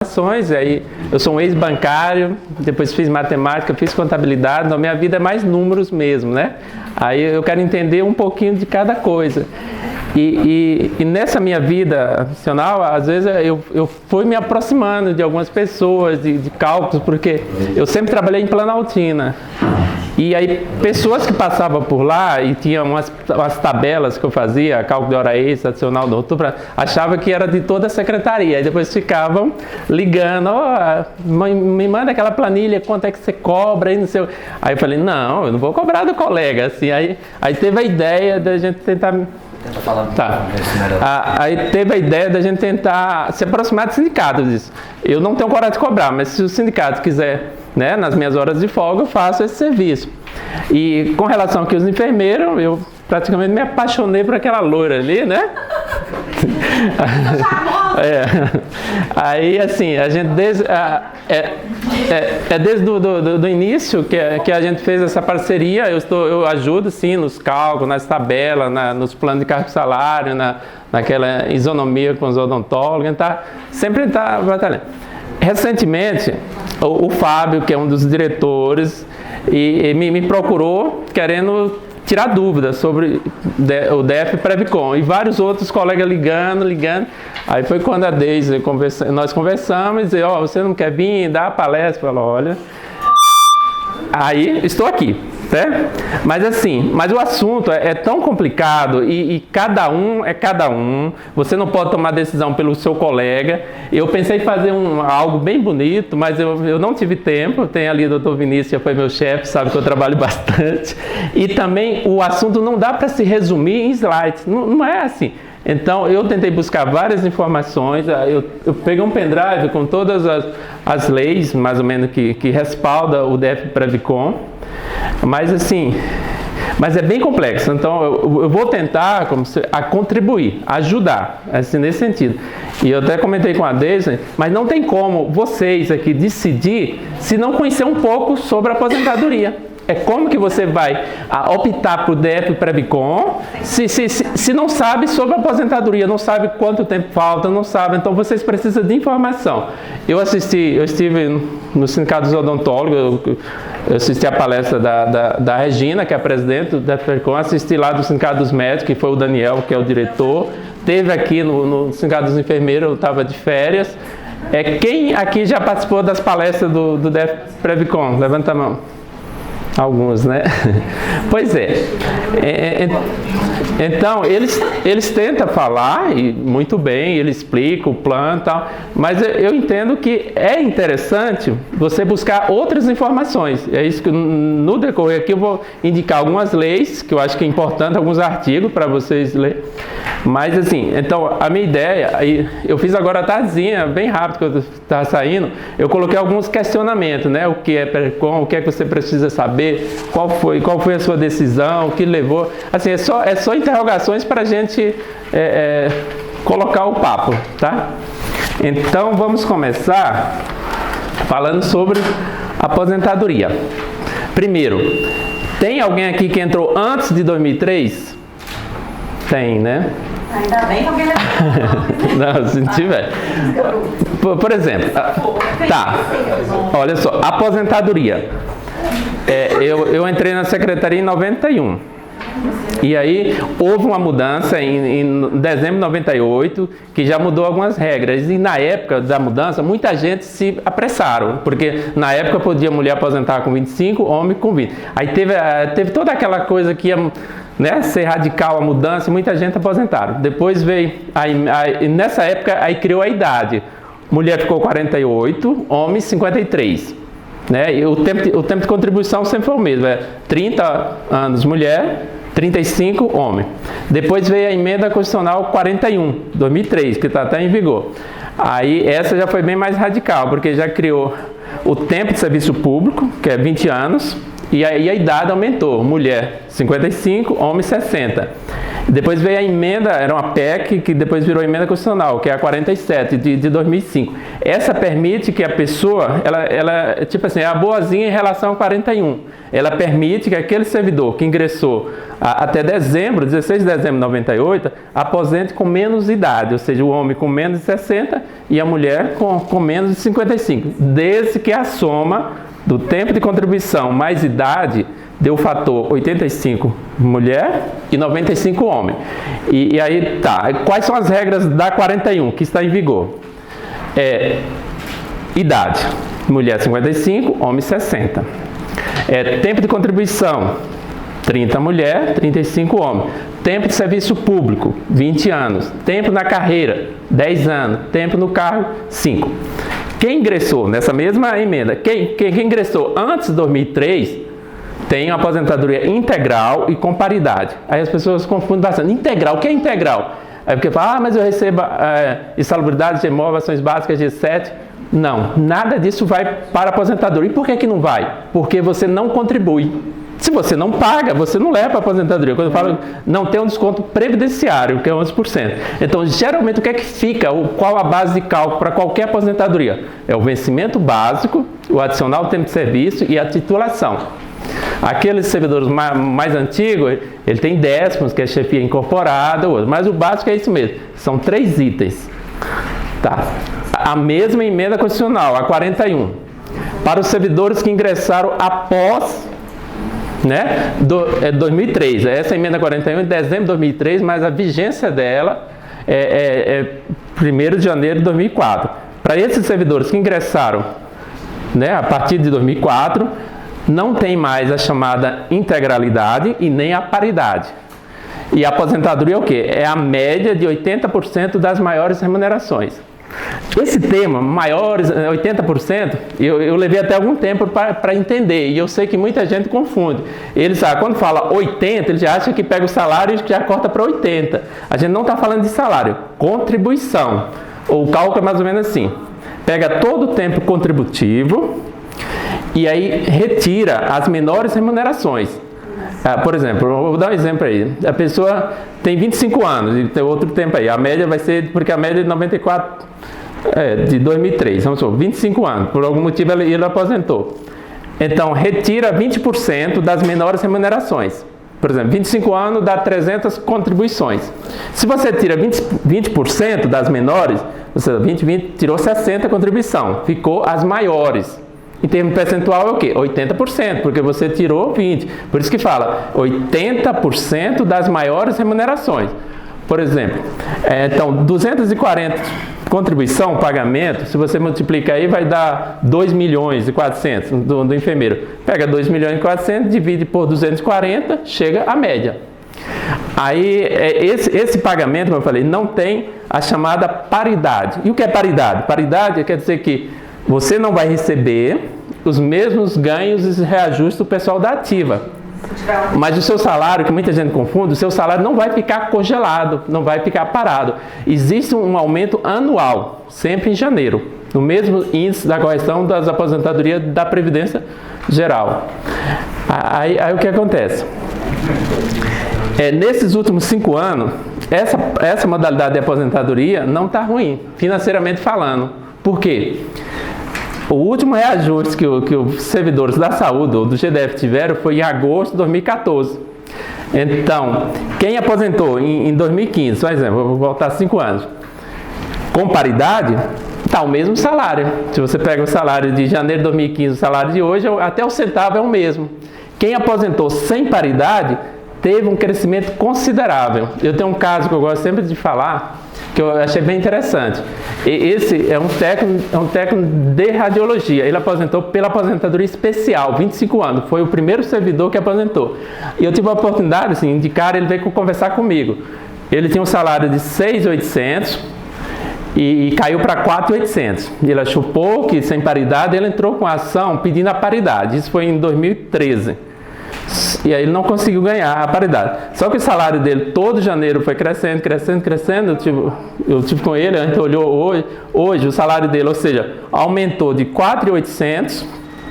E aí eu sou um ex-bancário, depois fiz matemática, fiz contabilidade, então minha vida é mais números mesmo, né? Aí eu quero entender um pouquinho de cada coisa. E nessa minha vida profissional, às vezes eu fui me aproximando de algumas pessoas, de cálculos, porque eu sempre trabalhei em Planaltina. E aí, pessoas que passavam por lá e tinham umas tabelas que eu fazia, cálculo de hora extra, adicional do outubro, achavam que era de toda a secretaria. Aí depois ficavam ligando, me manda aquela planilha, quanto é que você cobra? Aí, não sei. Aí eu falei, não, eu não vou cobrar do colega. Assim, aí teve a ideia da gente tentar... Tenta falar tá. Aí teve a ideia da gente tentar se aproximar do sindicato. Disso. Eu não tenho coragem de cobrar, mas se o sindicato quiser, né, nas minhas horas de folga, eu faço esse serviço. E com relação aqui aos enfermeiros, eu praticamente me apaixonei por aquela loira ali, né? Aí, assim, a gente desde do início que a gente fez essa parceria. Eu ajudo, sim, nos cálculos, nas tabelas, nos planos de cargo e salário, naquela isonomia com os odontólogos, sempre está batalhando. Recentemente, o Fábio, que é um dos diretores, me procurou querendo tirar dúvidas sobre o DF Previcon, e vários outros colegas ligando. Aí foi quando a Deise, nós conversamos, e disse, você não quer vir dar a palestra? Falou, olha, aí estou aqui, né? Mas o assunto é tão complicado e cada um é cada um. Você não pode tomar decisão pelo seu colega. Eu pensei em fazer algo bem bonito, mas eu não tive tempo. Tem ali o Dr. Vinícius, que foi meu chefe, sabe que eu trabalho bastante. E também o assunto não dá para se resumir em slides. Não é assim. Então, eu tentei buscar várias informações. Eu peguei um pendrive com todas as leis, mais ou menos, que respaldam o DF Previcon. Mas é bem complexo. Então, eu vou tentar contribuir, ajudar, assim, nesse sentido. E eu até comentei com a Deise, mas não tem como vocês aqui decidir se não conhecer um pouco sobre a aposentadoria. É como que você vai optar por DF Previcon se não sabe sobre a aposentadoria, não sabe quanto tempo falta, não sabe. Então, vocês precisam de informação. Eu estive no Sindicato dos Odontólogos, eu assisti a palestra da Regina, que é a presidente do DF Previcon, assisti lá do Sindicato dos Médicos, que foi o Daniel, que é o diretor. Teve aqui no Sindicato dos Enfermeiros, eu estava de férias. Quem aqui já participou das palestras do DF Previcon? Levanta a mão. Alguns, né? Pois é. Então, eles tentam falar, e muito bem, eles explicam o plano e tal, mas eu entendo que é interessante você buscar outras informações. É isso que no decorrer aqui eu vou indicar algumas leis, que eu acho que é importante, alguns artigos para vocês lerem. Mas assim, então a minha ideia, eu fiz agora à tardezinha, bem rápido que eu estava saindo, eu coloquei alguns questionamentos, né? O que é Previcon, o que é que você precisa saber, qual foi a sua decisão, o que levou. Assim, é só interrogações para a gente colocar o papo, tá? Então vamos começar falando sobre aposentadoria. Primeiro, tem alguém aqui que entrou antes de 2003? Tem, né? Ainda bem que alguém não, se tiver. Por exemplo, tá, olha só, aposentadoria. Eu entrei na secretaria em 91. E aí houve uma mudança em dezembro de 98, que já mudou algumas regras. E na época da mudança, muita gente se apressaram, porque na época podia mulher aposentar com 25, homem com 20. Aí teve toda aquela coisa que ia, né, ser radical a mudança, e muita gente aposentaram. Depois veio, nessa época, aí criou a idade. Mulher ficou 48, homem 53. Né? E o tempo de contribuição sempre foi o mesmo, 30 anos mulher, 35 homem. Depois veio a emenda constitucional 41, 2003, que está até em vigor. Aí essa já foi bem mais radical, porque já criou o tempo de serviço público, que é 20 anos, e aí a idade aumentou, mulher 55, homem 60. Depois veio a emenda, era uma PEC, que depois virou emenda constitucional, que é a 47, de 2005. Essa permite que a pessoa, ela tipo assim, é a boazinha em relação ao 41. Ela permite que aquele servidor que ingressou até dezembro, 16 de dezembro de 98, aposente com menos idade, ou seja, o homem com menos de 60 e a mulher com menos de 55, desde que a soma do tempo de contribuição mais idade deu o fator 85 mulher e 95 homem. E aí tá, quais são as regras da 41 que está em vigor? Idade, mulher 55, homem 60. Tempo de contribuição, 30 mulher, 35 homem. Tempo de serviço público, 20 anos. Tempo na carreira, 10 anos. Tempo no cargo, 5. Quem ingressou nessa mesma emenda, quem ingressou antes de 2003, tem uma aposentadoria integral e com paridade. Aí as pessoas confundem bastante. Integral, o que é integral? Aí porque fala, mas eu recebo insalubridade, GMOV, ações básicas, G7. Não, nada disso vai para a aposentadoria. E por que não vai? Porque você não contribui. Se você não paga, você não leva para a aposentadoria. Quando eu falo, não tem um desconto previdenciário, que é 11%. Então, geralmente, o que é que fica? Qual a base de cálculo para qualquer aposentadoria? É o vencimento básico, o adicional tempo de serviço e a titulação. Aqueles servidores mais antigos, ele tem décimos, que é chefia incorporada, mas o básico é isso mesmo. São 3 itens. Tá. A mesma emenda constitucional, a 41. Para os servidores que ingressaram após 2003. Essa emenda 41 é de dezembro de 2003, mas a vigência dela é 1º de janeiro de 2004. Para esses servidores que ingressaram a partir de 2004, não tem mais a chamada integralidade e nem a paridade. E a aposentadoria é o quê? É a média de 80% das maiores remunerações. Esse tema, maiores, 80%, eu levei até algum tempo para entender, e eu sei que muita gente confunde. Eles, quando fala 80, eles já acham que pega o salário e já corta para 80. A gente não está falando de salário, contribuição. O cálculo é mais ou menos assim. Pega todo o tempo contributivo e aí retira as menores remunerações. Por exemplo, eu vou dar um exemplo aí. A pessoa tem 25 anos e tem outro tempo aí. A média vai ser, porque a média é de 94, de 2003, vamos supor, 25 anos. Por algum motivo ele aposentou. Então, retira 20% das menores remunerações. Por exemplo, 25 anos dá 300 contribuições. Se você tira 20% das menores, você 20 tirou 60 contribuição. Ficou as maiores. Em termos percentual é o quê? 80%, porque você tirou 20%. Por isso que fala 80% das maiores remunerações. Por exemplo, então 240 contribuição, pagamento, se você multiplicar aí vai dar 2 milhões e 400 do enfermeiro. Pega 2 milhões e 400, divide por 240, chega a média. Aí esse pagamento, como eu falei, não tem a chamada paridade. E o que é paridade? Paridade quer dizer que você não vai receber os mesmos ganhos e reajustes do pessoal da ativa. Mas o seu salário, que muita gente confunde, o seu salário não vai ficar congelado, não vai ficar parado. Existe um aumento anual, sempre em janeiro, no mesmo índice da correção das aposentadorias da Previdência Geral. Aí o que acontece? Nesses últimos 5 anos, essa modalidade de aposentadoria não está ruim, financeiramente falando. Por quê? O último reajuste que os servidores da saúde ou do GDF tiveram foi em agosto de 2014. Então, quem aposentou em 2015, por exemplo, vou voltar 5 anos, com paridade, está o mesmo salário. Se você pega o salário de janeiro de 2015, o salário de hoje, até o centavo é o mesmo. Quem aposentou sem paridade teve um crescimento considerável. Eu tenho um caso que eu gosto sempre de falar, que eu achei bem interessante. Esse é um técnico de radiologia. Ele aposentou pela aposentadoria especial, 25 anos. Foi o primeiro servidor que aposentou. E eu tive a oportunidade, assim, de cara, ele veio conversar comigo. Ele tinha um salário de 6.800 e caiu para 4.800. Ele achou pouco, e sem paridade, ele entrou com a ação pedindo a paridade. Isso foi em 2013. E aí ele não conseguiu ganhar a paridade. Só que o salário dele todo janeiro foi crescendo. Eu tive com ele, a gente olhou hoje o salário dele, ou seja, aumentou de 4.800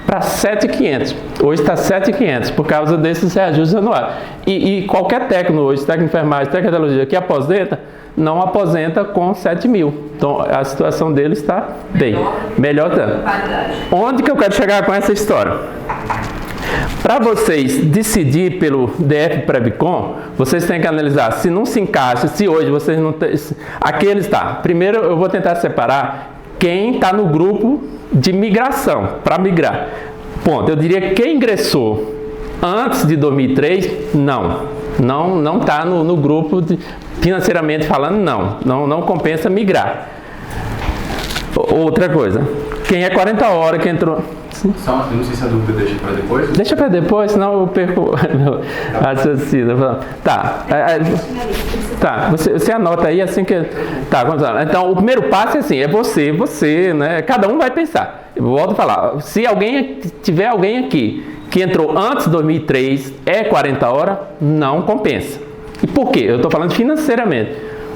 para 7.500. Hoje está 7.500 por causa desses reajustes anuais. E qualquer técnico hoje, técnico de enfermagem, técnico de radiologia que aposenta, não aposenta com 7.000. Então a situação dele está bem. Melhor tanto. Onde que eu quero chegar com essa história? Para vocês decidir pelo DF Previcon, vocês têm que analisar se não se encaixa, se hoje vocês não têm... Aqueles tá. Primeiro eu vou tentar separar quem está no grupo de migração, para migrar. Ponto. Eu diria que quem ingressou antes de 2003, não está no grupo, financeiramente falando, não compensa migrar. Outra coisa, quem é 40 horas que entrou... Só, eu não sei se a dúvida deixa para depois. Deixa para depois, senão eu perco meu raciocínio. Tá. Tá, você anota aí assim que... Tá, vamos lá. Então, o primeiro passo é assim, é você, né? Cada um vai pensar. Eu volto a falar, se tiver alguém aqui que entrou antes de 2003, é 40 horas, não compensa. E por quê? Eu estou falando financeiramente.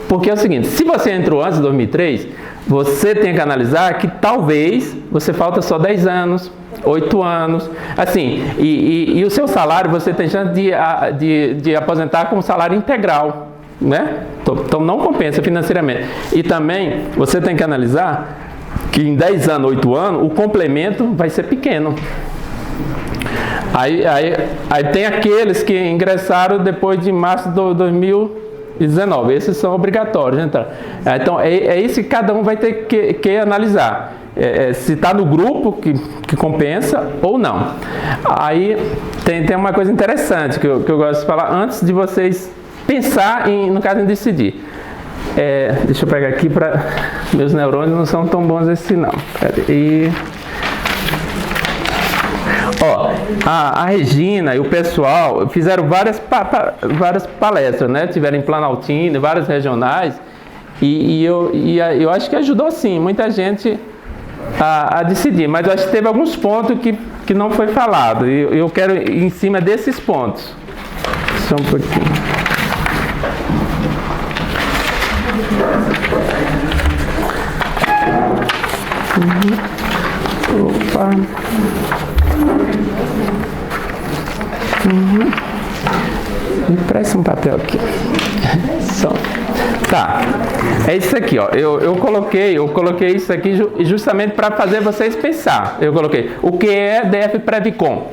Porque é o seguinte, se você entrou antes de 2003, você tem que analisar que talvez você falta só 10 anos, 8 anos, assim, e o seu salário você tem chance de aposentar com salário integral, né? Então não compensa financeiramente. E também você tem que analisar que em 10 anos, 8 anos, o complemento vai ser pequeno. Aí tem aqueles que ingressaram depois de março de 2019, esses são obrigatórios de entrar. Então é isso que cada um vai ter que analisar, se está no grupo que compensa ou não. Aí tem uma coisa interessante que eu gosto de falar antes de vocês pensar no caso em decidir. Deixa eu pegar aqui para meus neurônios não são tão bons assim não. A Regina e o pessoal fizeram várias palestras, né? Tiveram em Planaltina, várias regionais, e eu acho que ajudou sim muita gente a decidir, mas eu acho que teve alguns pontos que não foi falado, e eu quero ir em cima desses pontos. Só um pouquinho. Opa. Me presta um papel aqui. Tá. É isso aqui, ó. Eu coloquei isso aqui justamente para fazer vocês pensar. Eu coloquei o que é DF Previcon.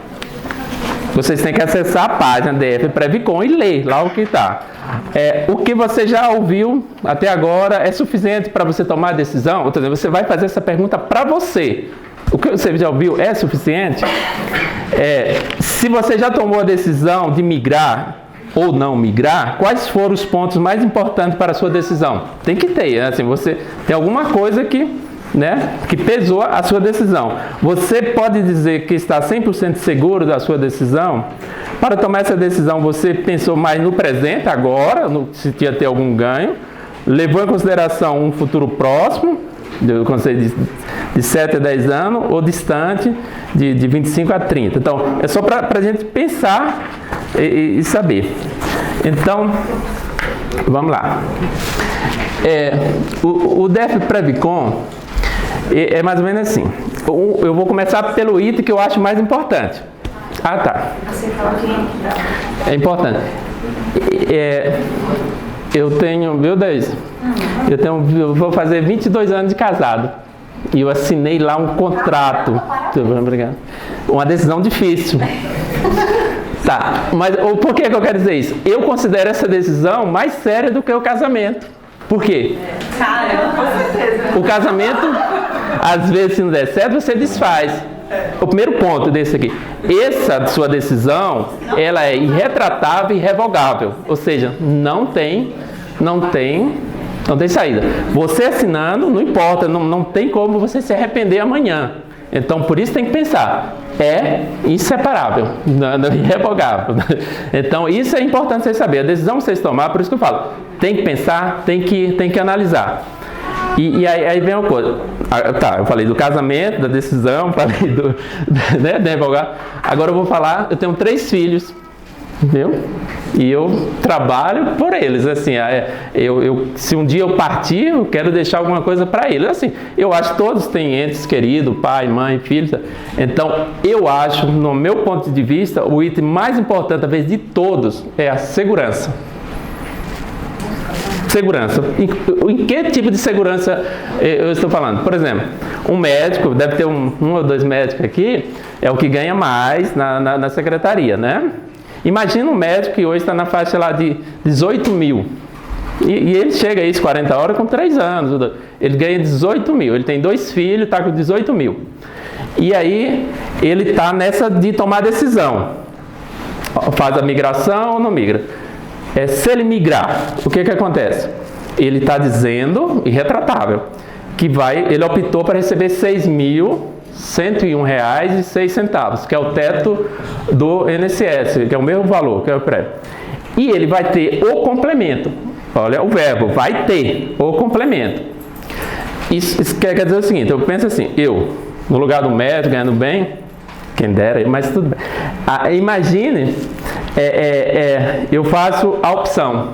Vocês têm que acessar a página DF Previcon e ler lá o que está. O que você já ouviu até agora é suficiente para você tomar a decisão? Ou seja, você vai fazer essa pergunta para você. O que você já ouviu é suficiente? Se você já tomou a decisão de migrar ou não migrar, quais foram os pontos mais importantes para a sua decisão? Tem que ter, assim, você tem alguma coisa que pesou a sua decisão. Você pode dizer que está 100% seguro da sua decisão? Para tomar essa decisão, você pensou mais no presente, agora, se ia ter algum ganho, levou em consideração um futuro próximo, eu conselho de 7 a 10 anos, ou distante, de 25 a 30. Então, é só para a gente pensar e saber. Então, vamos lá. O DF Previcon é mais ou menos assim. Eu vou começar pelo item que eu acho mais importante. Ah, tá. É importante. Eu tenho, meu Deus, eu vou fazer 22 anos de casado. E eu assinei lá um contrato. Uma decisão difícil. Tá, mas por que eu quero dizer isso? Eu considero essa decisão mais séria do que o casamento. Por quê? Com certeza. O casamento, às vezes, se não der certo, você desfaz. O primeiro ponto desse aqui. Essa sua decisão, ela é irretratável e irrevogável. Ou seja, não tem saída. Você assinando, não importa, não tem como você se arrepender amanhã. Então, por isso tem que pensar. É inseparável, irrevogável. Então, isso é importante vocês saberem. A decisão que vocês tomar, por isso que eu falo, tem que pensar, tem que analisar. E aí vem uma coisa. Tá, eu falei do casamento, da decisão, falei do irrevogável. Agora eu vou falar, eu tenho 3 filhos. entendeu? E eu trabalho por eles, assim, se um dia eu partir, eu quero deixar alguma coisa para eles, assim, eu acho que todos têm entes queridos, pai, mãe, filhos, então eu acho, no meu ponto de vista, o item mais importante, talvez, de todos, é a segurança. Segurança. Em que tipo de segurança eu estou falando? Por exemplo, um médico, deve ter um ou dois médicos aqui, é o que ganha mais na secretaria, né? Imagina um médico que hoje está na faixa lá de 18 mil. E ele chega aí, 40 horas, com 3 anos. Ele ganha 18 mil. Ele tem 2 filhos, está com 18 mil. E aí, ele está nessa de tomar decisão. Faz a migração ou não migra? Se ele migrar, o que acontece? Ele está dizendo, irretratável, que ele optou para receber R$ 6.101,06, que é o teto do INSS, que é o mesmo valor, que é o pré. E ele vai ter o complemento. Olha o verbo, vai ter o complemento. Isso quer dizer o seguinte, eu penso assim, no lugar do médico, ganhando bem, quem dera, mas tudo bem. Imagine, eu faço a opção.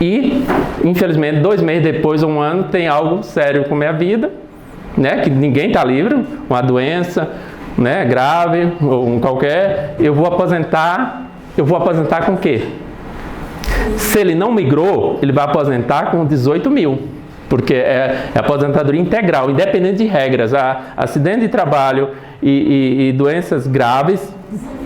E, infelizmente, 2 meses depois, 1 ano, tem algo sério com a minha vida, né, que ninguém está livre, uma doença, né, grave, ou qualquer, eu vou aposentar com o quê? Se ele não migrou, ele vai aposentar com 18 mil, porque é aposentadoria integral, independente de regras. Acidente de trabalho e doenças graves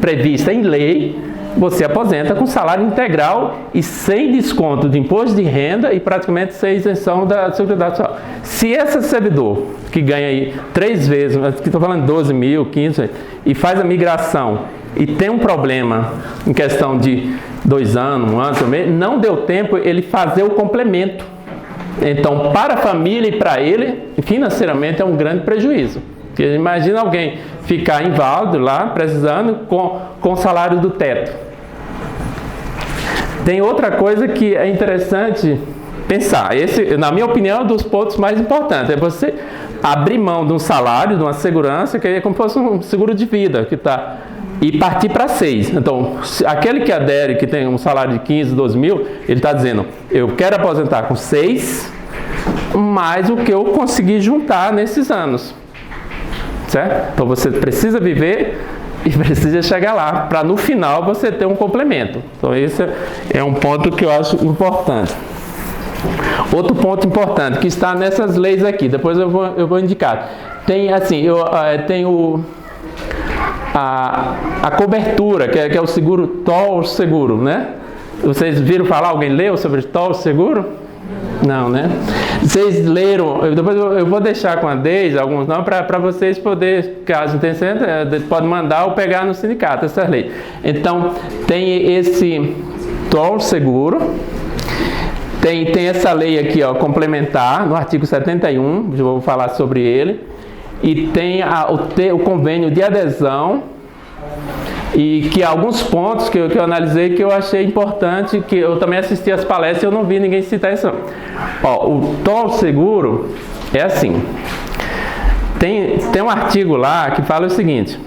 previstas em lei, você aposenta com salário integral e sem desconto de imposto de renda e praticamente sem isenção da Seguridade Social. Se esse servidor que ganha aí 3 vezes, que estou falando 12 mil, 15, e faz a migração e tem um problema em questão de 2 anos, 1 ano, não deu tempo ele fazer o complemento. Então, para a família e para ele, financeiramente é um grande prejuízo. Porque imagina alguém ficar inválido lá, precisando, com o salário do teto. Tem outra coisa que é interessante pensar. Esse, na minha opinião, é um dos pontos mais importantes. É você abrir mão de um salário, de uma segurança, que é como se fosse um seguro de vida, e partir para 6. Então, aquele que adere, que tem um salário de 15, 12 mil, ele está dizendo, eu quero aposentar com 6, mais o que eu consegui juntar nesses anos. Certo? Então você precisa viver e precisa chegar lá, para no final você ter um complemento. Então esse é um ponto que eu acho importante. Outro ponto importante que está nessas leis aqui, depois eu vou indicar. Tem assim, tenho a cobertura, que é o seguro TOL seguro, né? Vocês viram falar, alguém leu sobre TOL seguro? Não, né? Vocês leram, depois eu vou deixar com a Deise, alguns não, para vocês poderem, caso tenham, pode mandar ou pegar no sindicato essa lei. Então, tem esse TOL seguro, tem essa lei aqui, ó, complementar, no artigo 71, eu vou falar sobre ele, e tem o convênio de adesão, e que alguns pontos que eu analisei que eu achei importante, que eu também assisti as palestras e eu não vi ninguém citar isso. Ó, o TOL seguro é assim, tem um artigo lá que fala o seguinte,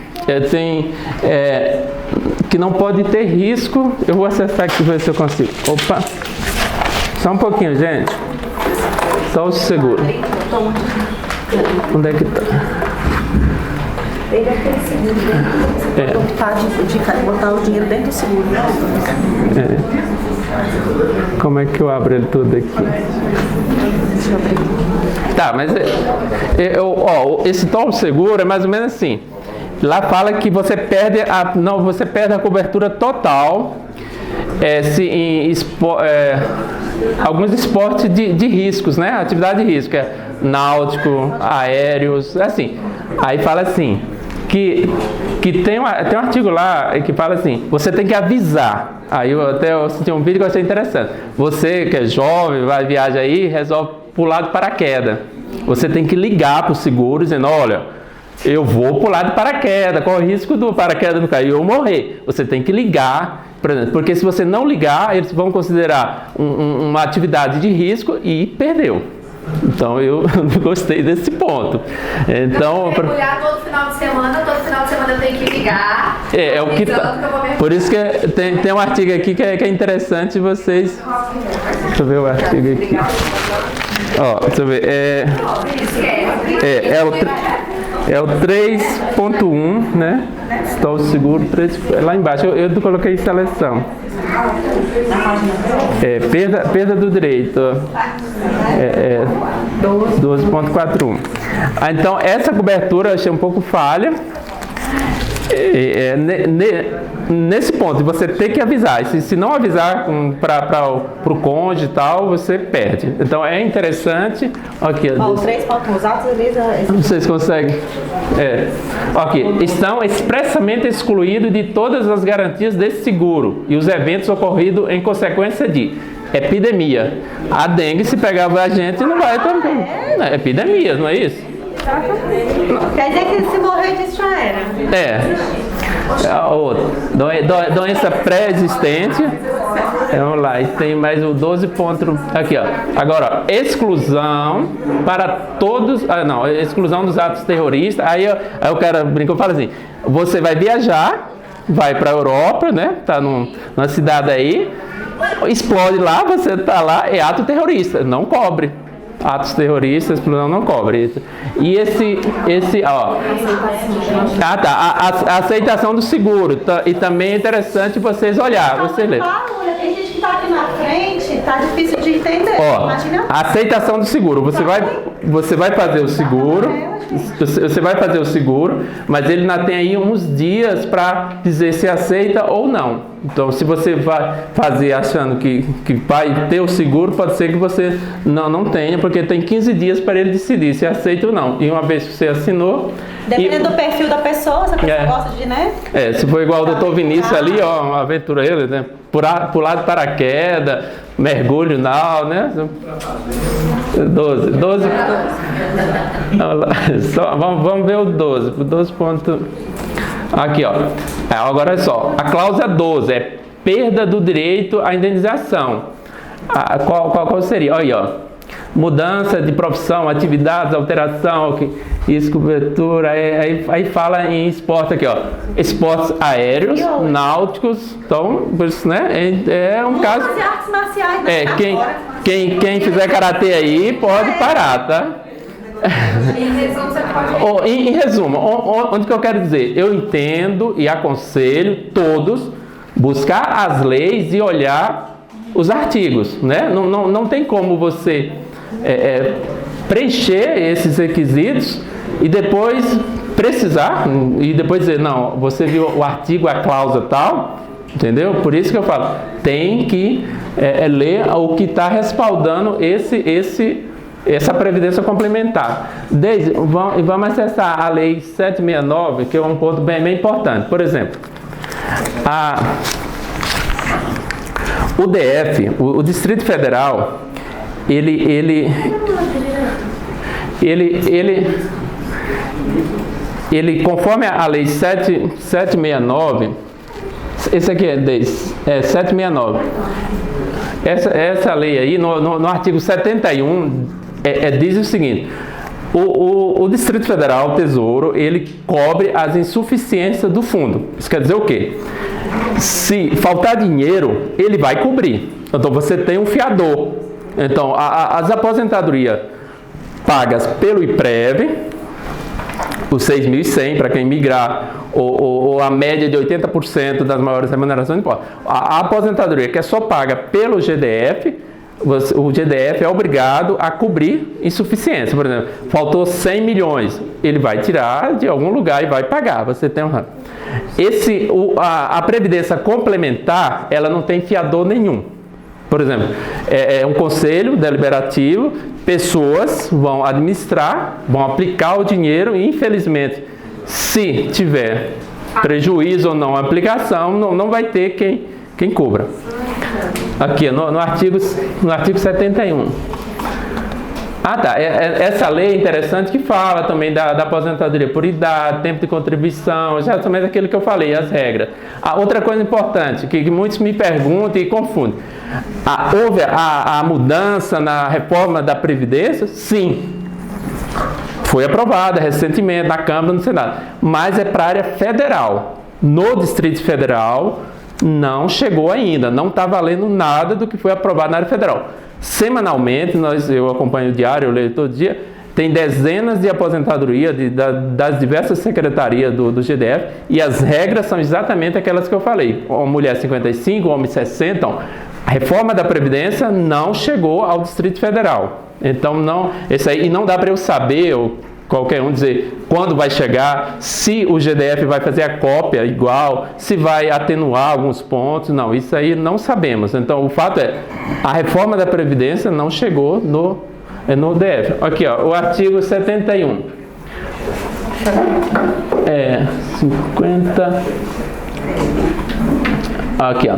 que não pode ter risco, eu vou acessar aqui para ver se eu consigo. Opa, só um pouquinho, gente. TOL seguro. Onde é que está? Ele é aquele seguro dentro, botar o dinheiro dentro do seguro. Como é que eu abro ele tudo aqui? Deixa eu abrir. Tá, mas esse TOL seguro é mais ou menos assim. Lá fala que você perde a cobertura total alguns esportes de riscos, né? Atividade de risco, náutico, aéreos, assim. Aí fala assim, que tem um artigo lá que fala assim, você tem que avisar. Aí eu assisti um vídeo que eu achei interessante. Você que é jovem, vai viajar aí, resolve pular de paraquedas. Você tem que ligar para o seguro dizendo, olha, eu vou pular de paraquedas, qual o risco do paraquedas não cair e eu morrer? Você tem que ligar, por exemplo, porque se você não ligar, eles vão considerar uma atividade de risco e perdeu. Então eu não gostei desse ponto. Então, mergulhar todo final de semana eu tenho que ligar. é o que tá. Por isso que tem um artigo aqui que é interessante vocês. Deixa eu ver o artigo aqui. Ó, deixa eu ver. É o 3.1, né? Está o seguro 3, lá embaixo. Eu coloquei seleção. Perda do direito. 12.41. Então, essa cobertura eu achei um pouco falha. Nesse ponto, você tem que avisar. Se não avisar para o cônjuge e tal, você perde. Então, é interessante. Aqui, Os 3 pontos usados, vocês conseguem? Aqui, estão expressamente excluídos de todas as garantias desse seguro e os eventos ocorridos em consequência de epidemia. A dengue, se pegava a gente, não vai também. É epidemia, não é isso? Quer dizer que se morrer disso já era. A outra. Doença pré-existente. Vamos lá, e tem mais o 12 ponto. Aqui, ó. Agora, ó, exclusão para todos. Exclusão dos atos terroristas. Aí o cara brincou e fala assim: você vai viajar, vai para a Europa, né? Tá numa cidade aí, explode lá, você tá lá, é ato terrorista, não cobre. Atos terroristas, não cobre. E esse ó. A aceitação do seguro. E também é interessante vocês olhar. Você lê. Tem gente que está aqui na frente, tá difícil de entender. Ó, a aceitação do seguro. Você vai fazer o seguro. Você vai fazer o seguro, mas ele ainda tem aí uns dias para dizer se aceita ou não. Então, se você vai fazer achando que vai ter o seguro, pode ser que você não tenha, porque tem 15 dias para ele decidir se aceita ou não. E uma vez que você assinou... Dependendo do perfil da pessoa, se a pessoa gosta de, né? Se for igual o Dr. Vinícius ali, ó, uma aventureiro, né? Pular de paraquedas, mergulho não, né? 12. Vamos ver o 12. 12 ponto... Aqui, ó. Agora é só. A cláusula 12 é perda do direito à indenização. Qual seria? Olha aí, ó. Mudança de profissão, atividades, alteração, isso, cobertura. Aí fala em esporte aqui, ó. Esportes aéreos, náuticos. Então, né? É um caso. Artes marciais, né? Quem fizer karatê aí pode parar, tá? Em resumo, onde que eu quero dizer? Eu entendo e aconselho todos buscar as leis e olhar os artigos, né? Não tem como você preencher esses requisitos e depois precisar e depois dizer, não, você viu o artigo, a cláusula tal, entendeu? Por isso que eu falo, tem que ler o que está respaldando essa previdência complementar. Vamos acessar a lei 769, que é um ponto bem importante. Por exemplo, o DF, o Distrito Federal, ele conforme a lei 769, esse aqui é 769. Essa lei aí, no artigo 71, diz o seguinte: o Distrito Federal, o Tesouro, ele cobre as insuficiências do fundo. Isso quer dizer o quê? Se faltar dinheiro, ele vai cobrir. Então, você tem um fiador. Então, as aposentadorias pagas pelo IPREV, os 6.100 para quem migrar, ou a média de 80% das maiores remunerações, a aposentadoria que é só paga pelo GDF, o GDF é obrigado a cobrir insuficiência. Por exemplo, faltou 100 milhões, ele vai tirar de algum lugar e vai pagar. Você tem a previdência complementar, ela não tem fiador nenhum. Por exemplo, é um conselho deliberativo, pessoas vão administrar, vão aplicar o dinheiro e, infelizmente, se tiver prejuízo ou não a aplicação, não vai ter quem cubra. Aqui, no artigo 71. Ah, tá. Essa lei é interessante que fala também da aposentadoria por idade, tempo de contribuição, exatamente aquilo que eu falei, as regras. Outra coisa importante, que muitos me perguntam e confundem. Houve a mudança na reforma da Previdência? Sim. Foi aprovada recentemente na Câmara e no Senado. Mas é para a área federal. No Distrito Federal, não chegou ainda. Não está valendo nada do que foi aprovado na área federal. Semanalmente, eu acompanho o diário, eu leio todo dia, tem dezenas de aposentadoria das diversas secretarias do GDF, e as regras são exatamente aquelas que eu falei. Mulher 55, homem 60. A reforma da Previdência não chegou ao Distrito Federal. Então, isso aí, e não dá para eu saber, ou qualquer um dizer quando vai chegar, se o GDF vai fazer a cópia igual, se vai atenuar alguns pontos. Não, isso aí não sabemos. Então, o fato é, a reforma da Previdência não chegou no DF. Aqui, ó, o artigo 71. 50... Aqui, ó.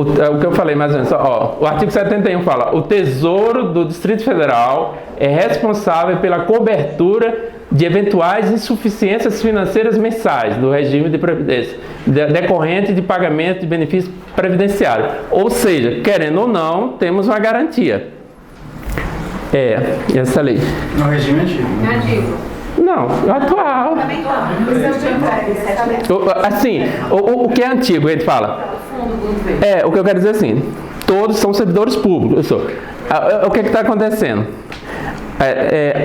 O que eu falei mais ou menos. Ó, o artigo 71 fala: o Tesouro do Distrito Federal é responsável pela cobertura de eventuais insuficiências financeiras mensais do regime de previdência, decorrente de pagamento de benefício previdenciário. Ou seja, querendo ou não, temos uma garantia. Essa lei. No regime antigo. Antigo. Não, atual. Assim, o que é antigo, a gente fala. O que eu quero dizer assim, todos são servidores públicos. O que está acontecendo?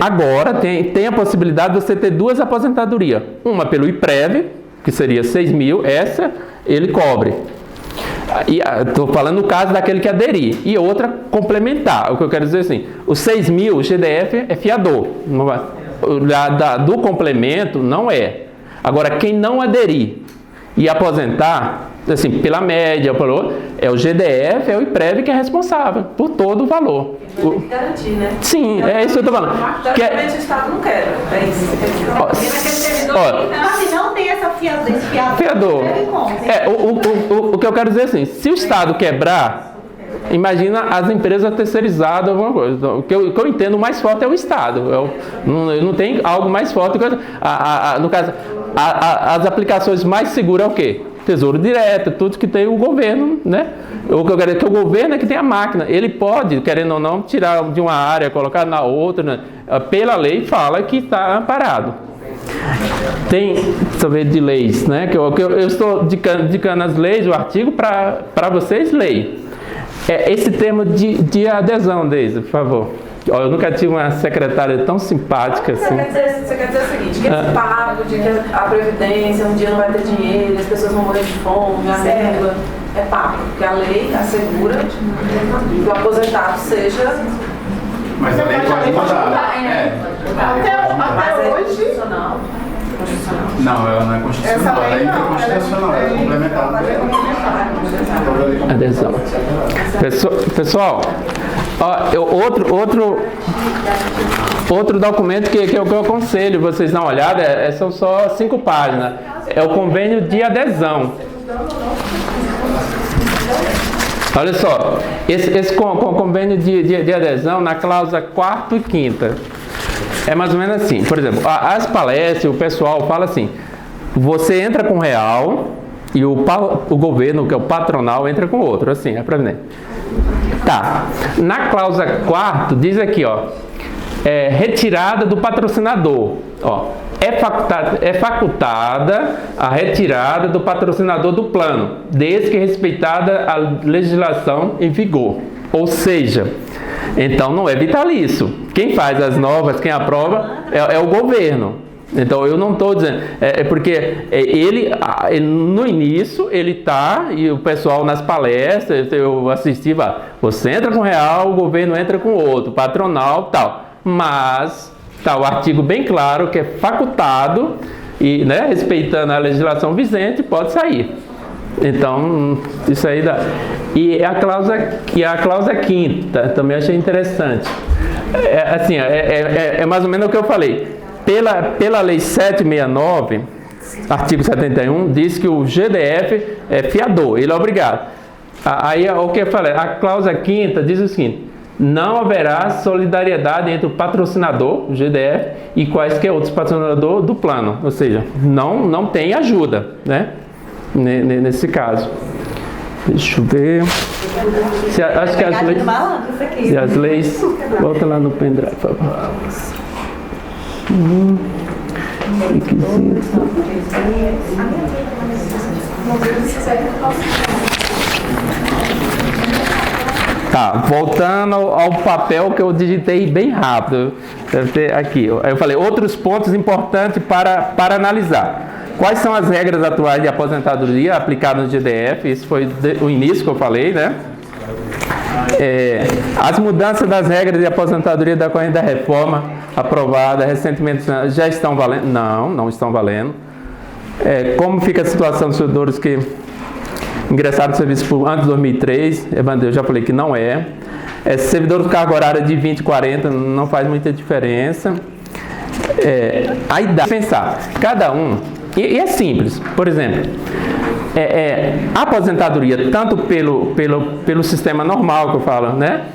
Agora tem a possibilidade de você ter duas aposentadorias. Uma pelo IPREV, que seria 6 mil, essa ele cobre. Estou falando no caso daquele que aderir. E outra complementar. O que eu quero dizer assim, os 6 mil, o GDF é fiador. Não vai. Do complemento não é. Agora, quem não aderir e aposentar, assim, pela média, é o GDF, é o IPREV que é responsável por todo o valor. Tem que garantir, né? Sim, é isso que eu estou falando. Geralmente o Estado não quer. É isso. Se não tem esse fiador. O que eu quero dizer assim, se o Estado quebrar, imagina as empresas terceirizadas, alguma coisa. Então, o que eu entendo mais forte é o Estado. Não tem algo mais forte. No caso, as aplicações mais seguras é o quê? Tesouro direto, tudo que tem o governo, né? O que eu quero dizer é que o governo é que tem a máquina. Ele pode, querendo ou não, tirar de uma área, colocar na outra, né? Pela lei fala que está amparado. Tem, deixa eu ver, de leis, né? Que eu estou indicando as leis, o artigo, para vocês lerem. Esse termo de adesão, Deise, por favor. Eu nunca tive uma secretária tão simpática assim. Você quer dizer o seguinte, que esse papo de que a Previdência um dia não vai ter dinheiro, as pessoas vão morrer de fome, a régua, é papo, porque a lei assegura que o aposentado seja... Mas a lei pode mudar. Até hoje... Não, ela não é constitucional, ela é intraconstitucional, ela é complementar. Adesão. Pessoal, outro documento que eu aconselho vocês dar uma olhada, são só 5 páginas. É o convênio de adesão. Olha só, esse convênio de adesão na cláusula 4ª e 5ª. É mais ou menos assim, por exemplo, as palestras, o pessoal fala assim, você entra com real e o governo, que é o patronal, entra com outro, assim, é pra ver. Tá, na cláusula 4ª diz aqui, ó, retirada do patrocinador, ó, é facultada a retirada do patrocinador do plano, desde que respeitada a legislação em vigor, ou seja, então não é vitalício. Quem faz as novas, quem aprova, é o governo. Então eu não estou dizendo, porque ele no início ele está, e o pessoal nas palestras, eu assisti, você entra com real, o governo entra com outro, patronal, tal. Mas está o artigo bem claro que é facultado e, né, respeitando a legislação vigente, pode sair. Então, isso aí dá. E a cláusula 5ª, também achei interessante. Assim, é mais ou menos o que eu falei. Pela lei 769, artigo 71, diz que o GDF é fiador, ele é obrigado. Aí, o que eu falei, a cláusula 5ª diz o seguinte: não haverá solidariedade entre o patrocinador, o GDF, e quaisquer outros patrocinadores do plano. Ou seja, não tem ajuda, né? Nesse caso. Deixa eu ver. Acho que as leis. Volta lá no pendrive, por favor. Tá, voltando ao papel que eu digitei bem rápido. Deve ter aqui. Eu falei outros pontos importantes para analisar. Quais são as regras atuais de aposentadoria aplicadas no GDF? Esse foi o início que eu falei, né? As mudanças das regras de aposentadoria decorrente da reforma aprovada recentemente já estão valendo? Não estão valendo. Como fica a situação dos servidores que ingressaram no serviço antes de 2003? Eu já falei que não é. Servidor com carga horária de 20 e 40 não faz muita diferença. A idade, pensar, cada um, e é simples, por exemplo, a aposentadoria, tanto pelo sistema normal que eu falo, né?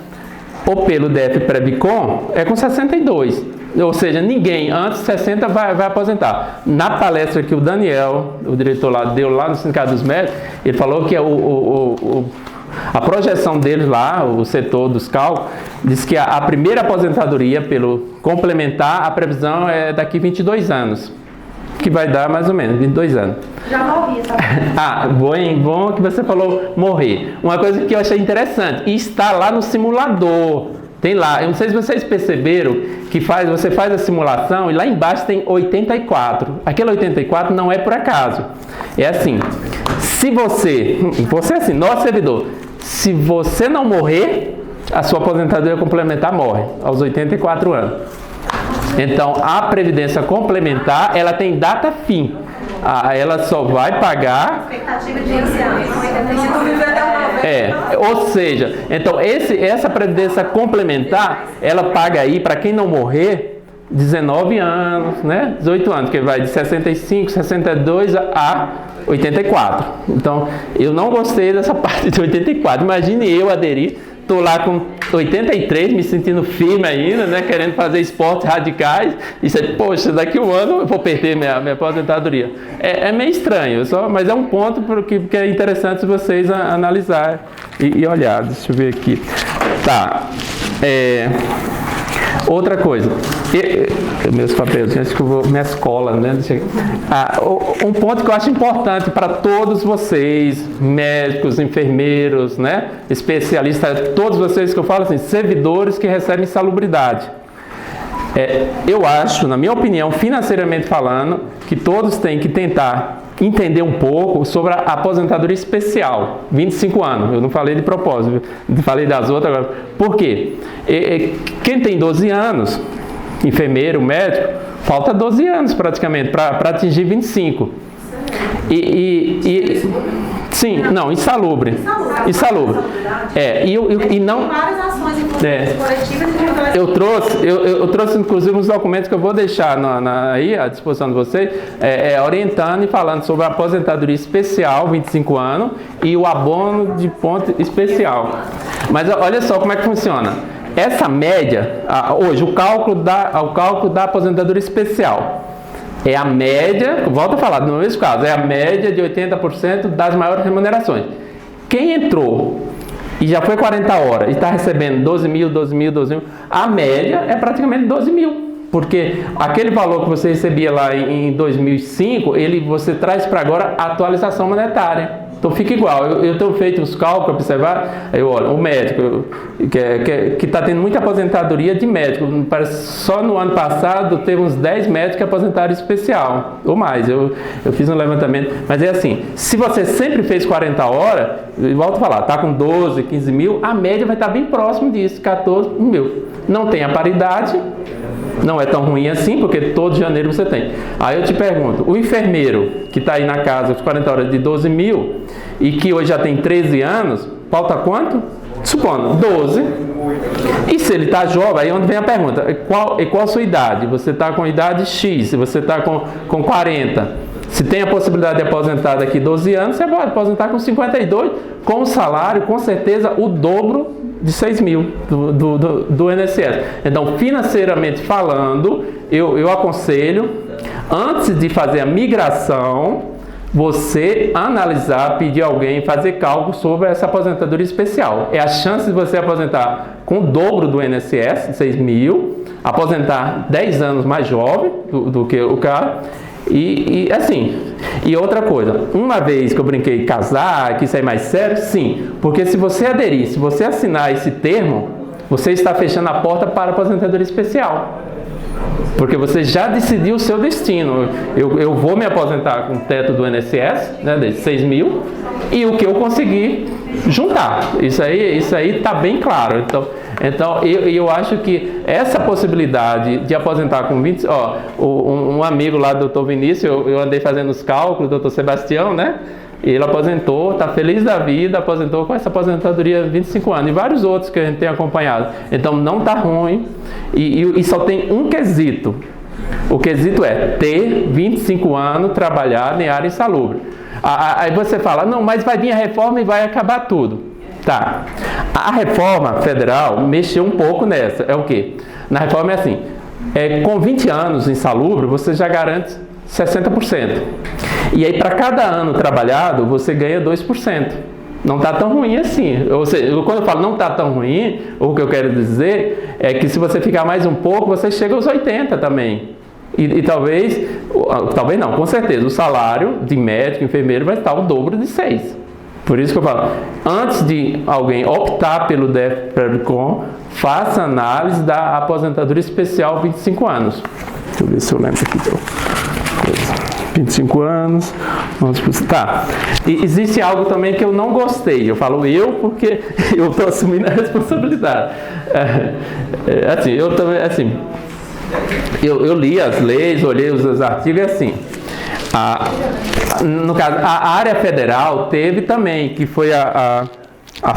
Ou pelo DF Previcon, é com 62. Ou seja, ninguém antes de 60 vai aposentar. Na palestra que o Daniel, o diretor lá, deu lá no Sindicato dos Médicos, ele falou que a projeção deles lá, o setor dos cálculos, diz que a primeira aposentadoria pelo complementar, a previsão é daqui 22 anos. Que vai dar mais ou menos 22 anos. Já morri, sabe? Bom que você falou morrer. Uma coisa que eu achei interessante, está lá no simulador. Tem lá, eu não sei se vocês perceberam que você faz a simulação e lá embaixo tem 84. Aquele 84 não é por acaso. É assim, se você assim, nosso servidor, se você não morrer, a sua aposentadoria complementar morre aos 84 anos. Então, a previdência complementar, ela tem data fim. Ela só vai pagar... Expectativa de 15 anos. Ou seja, então essa previdência complementar, ela paga aí, para quem não morrer, 19 anos, né? 18 anos, que vai de 65, 62 a 84. Então, eu não gostei dessa parte de 84. Imagine eu aderir, estou lá com 83, me sentindo firme ainda, né? Querendo fazer esportes radicais. E você, poxa, daqui a um ano eu vou perder minha aposentadoria. É meio estranho, mas é um ponto que é interessante vocês analisar e olhar. Deixa eu ver aqui. Tá. Outra coisa, meus papéis, acho que eu vou, minhas colas, né? Um ponto que eu acho importante para todos vocês, médicos, enfermeiros, né? Especialistas, todos vocês que eu falo assim, servidores que recebem insalubridade. Eu acho, na minha opinião, financeiramente falando, que todos têm que tentar entender um pouco sobre a aposentadoria especial, 25 anos, eu não falei de propósito, falei das outras agora. Por quê? Quem tem 12 anos, enfermeiro, médico, falta 12 anos praticamente para atingir 25. Sim, não, insalubre. E não. Várias ações coletivas e eu trouxe inclusive uns documentos que eu vou deixar aí à disposição de vocês, orientando e falando sobre a aposentadoria especial, 25 anos, e o abono de ponto especial. Mas olha só como é que funciona. Essa média, hoje, o cálculo da aposentadoria especial. É a média, volto a falar, no mesmo caso, é a média de 80% das maiores remunerações. Quem entrou e já foi 40 horas e está recebendo 12 mil, a média é praticamente 12 mil. Porque aquele valor que você recebia lá em 2005, você traz para agora a atualização monetária. Então fica igual. Eu tenho feito os cálculos, observar, olha, o médico, que está tendo muita aposentadoria de médico, só no ano passado teve uns 10 médicos que aposentaram especial, ou mais, eu fiz um levantamento, mas é assim, se você sempre fez 40 horas, eu volto a falar, está com 12, 15 mil, a média vai estar bem próximo disso, 14 mil. Não tem a paridade, não é tão ruim assim, porque todo janeiro você tem. Aí eu te pergunto, o enfermeiro que está aí na casa de 40 horas de 12 mil e que hoje já tem 13 anos, falta quanto? Supondo, 12. E se ele está jovem, aí onde vem a pergunta, qual a sua idade? Você está com idade X, se você está com 40, Se tem a possibilidade de aposentar daqui 12 anos, você pode aposentar com 52, com o salário, com certeza, o dobro de 6 mil do INSS. Então, financeiramente falando, eu aconselho, antes de fazer a migração, você analisar, pedir alguém fazer cálculo sobre essa aposentadoria especial. É a chance de você aposentar com o dobro do INSS, 6 mil, aposentar 10 anos mais jovem do que o cara. E assim, e outra coisa, uma vez que eu brinquei casar, que isso é mais sério, sim, porque se você aderir, se você assinar esse termo, você está fechando a porta para a aposentadoria especial. Porque você já decidiu o seu destino. Eu vou me aposentar com o teto do INSS, né, de 6 mil, e o que eu conseguir juntar. Isso aí está bem claro. Então eu acho que essa possibilidade de aposentar com 20... um amigo lá do Dr. Vinícius, eu andei fazendo os cálculos, o Dr. Sebastião, né? Ele aposentou, está feliz da vida, aposentou com essa aposentadoria de 25 anos. E vários outros que a gente tem acompanhado. Então não está ruim. E só tem um quesito. O quesito é ter 25 anos, trabalhar em área insalubre. Aí você fala, não, mas vai vir a reforma e vai acabar tudo. Tá. A reforma federal mexeu um pouco nessa. É o quê? Na reforma é assim, com 20 anos insalubre, você já garante 60%. E aí, para cada ano trabalhado, você ganha 2%. Não está tão ruim assim. Ou seja, quando eu falo não está tão ruim, o que eu quero dizer é que se você ficar mais um pouco, você chega aos 80 também. E talvez não, com certeza, o salário de médico, enfermeiro vai estar o dobro de 6. Por isso que eu falo, antes de alguém optar pelo DEF-PREVICOM, faça análise da aposentadoria especial 25 anos. Deixa eu ver se eu lembro aqui. 25 anos, tá. E existe algo também que eu não gostei. Eu falo porque eu estou assumindo a responsabilidade. Assim, eu também, assim, eu li as leis, olhei os artigos, e assim, no caso, a área federal teve também, que foi a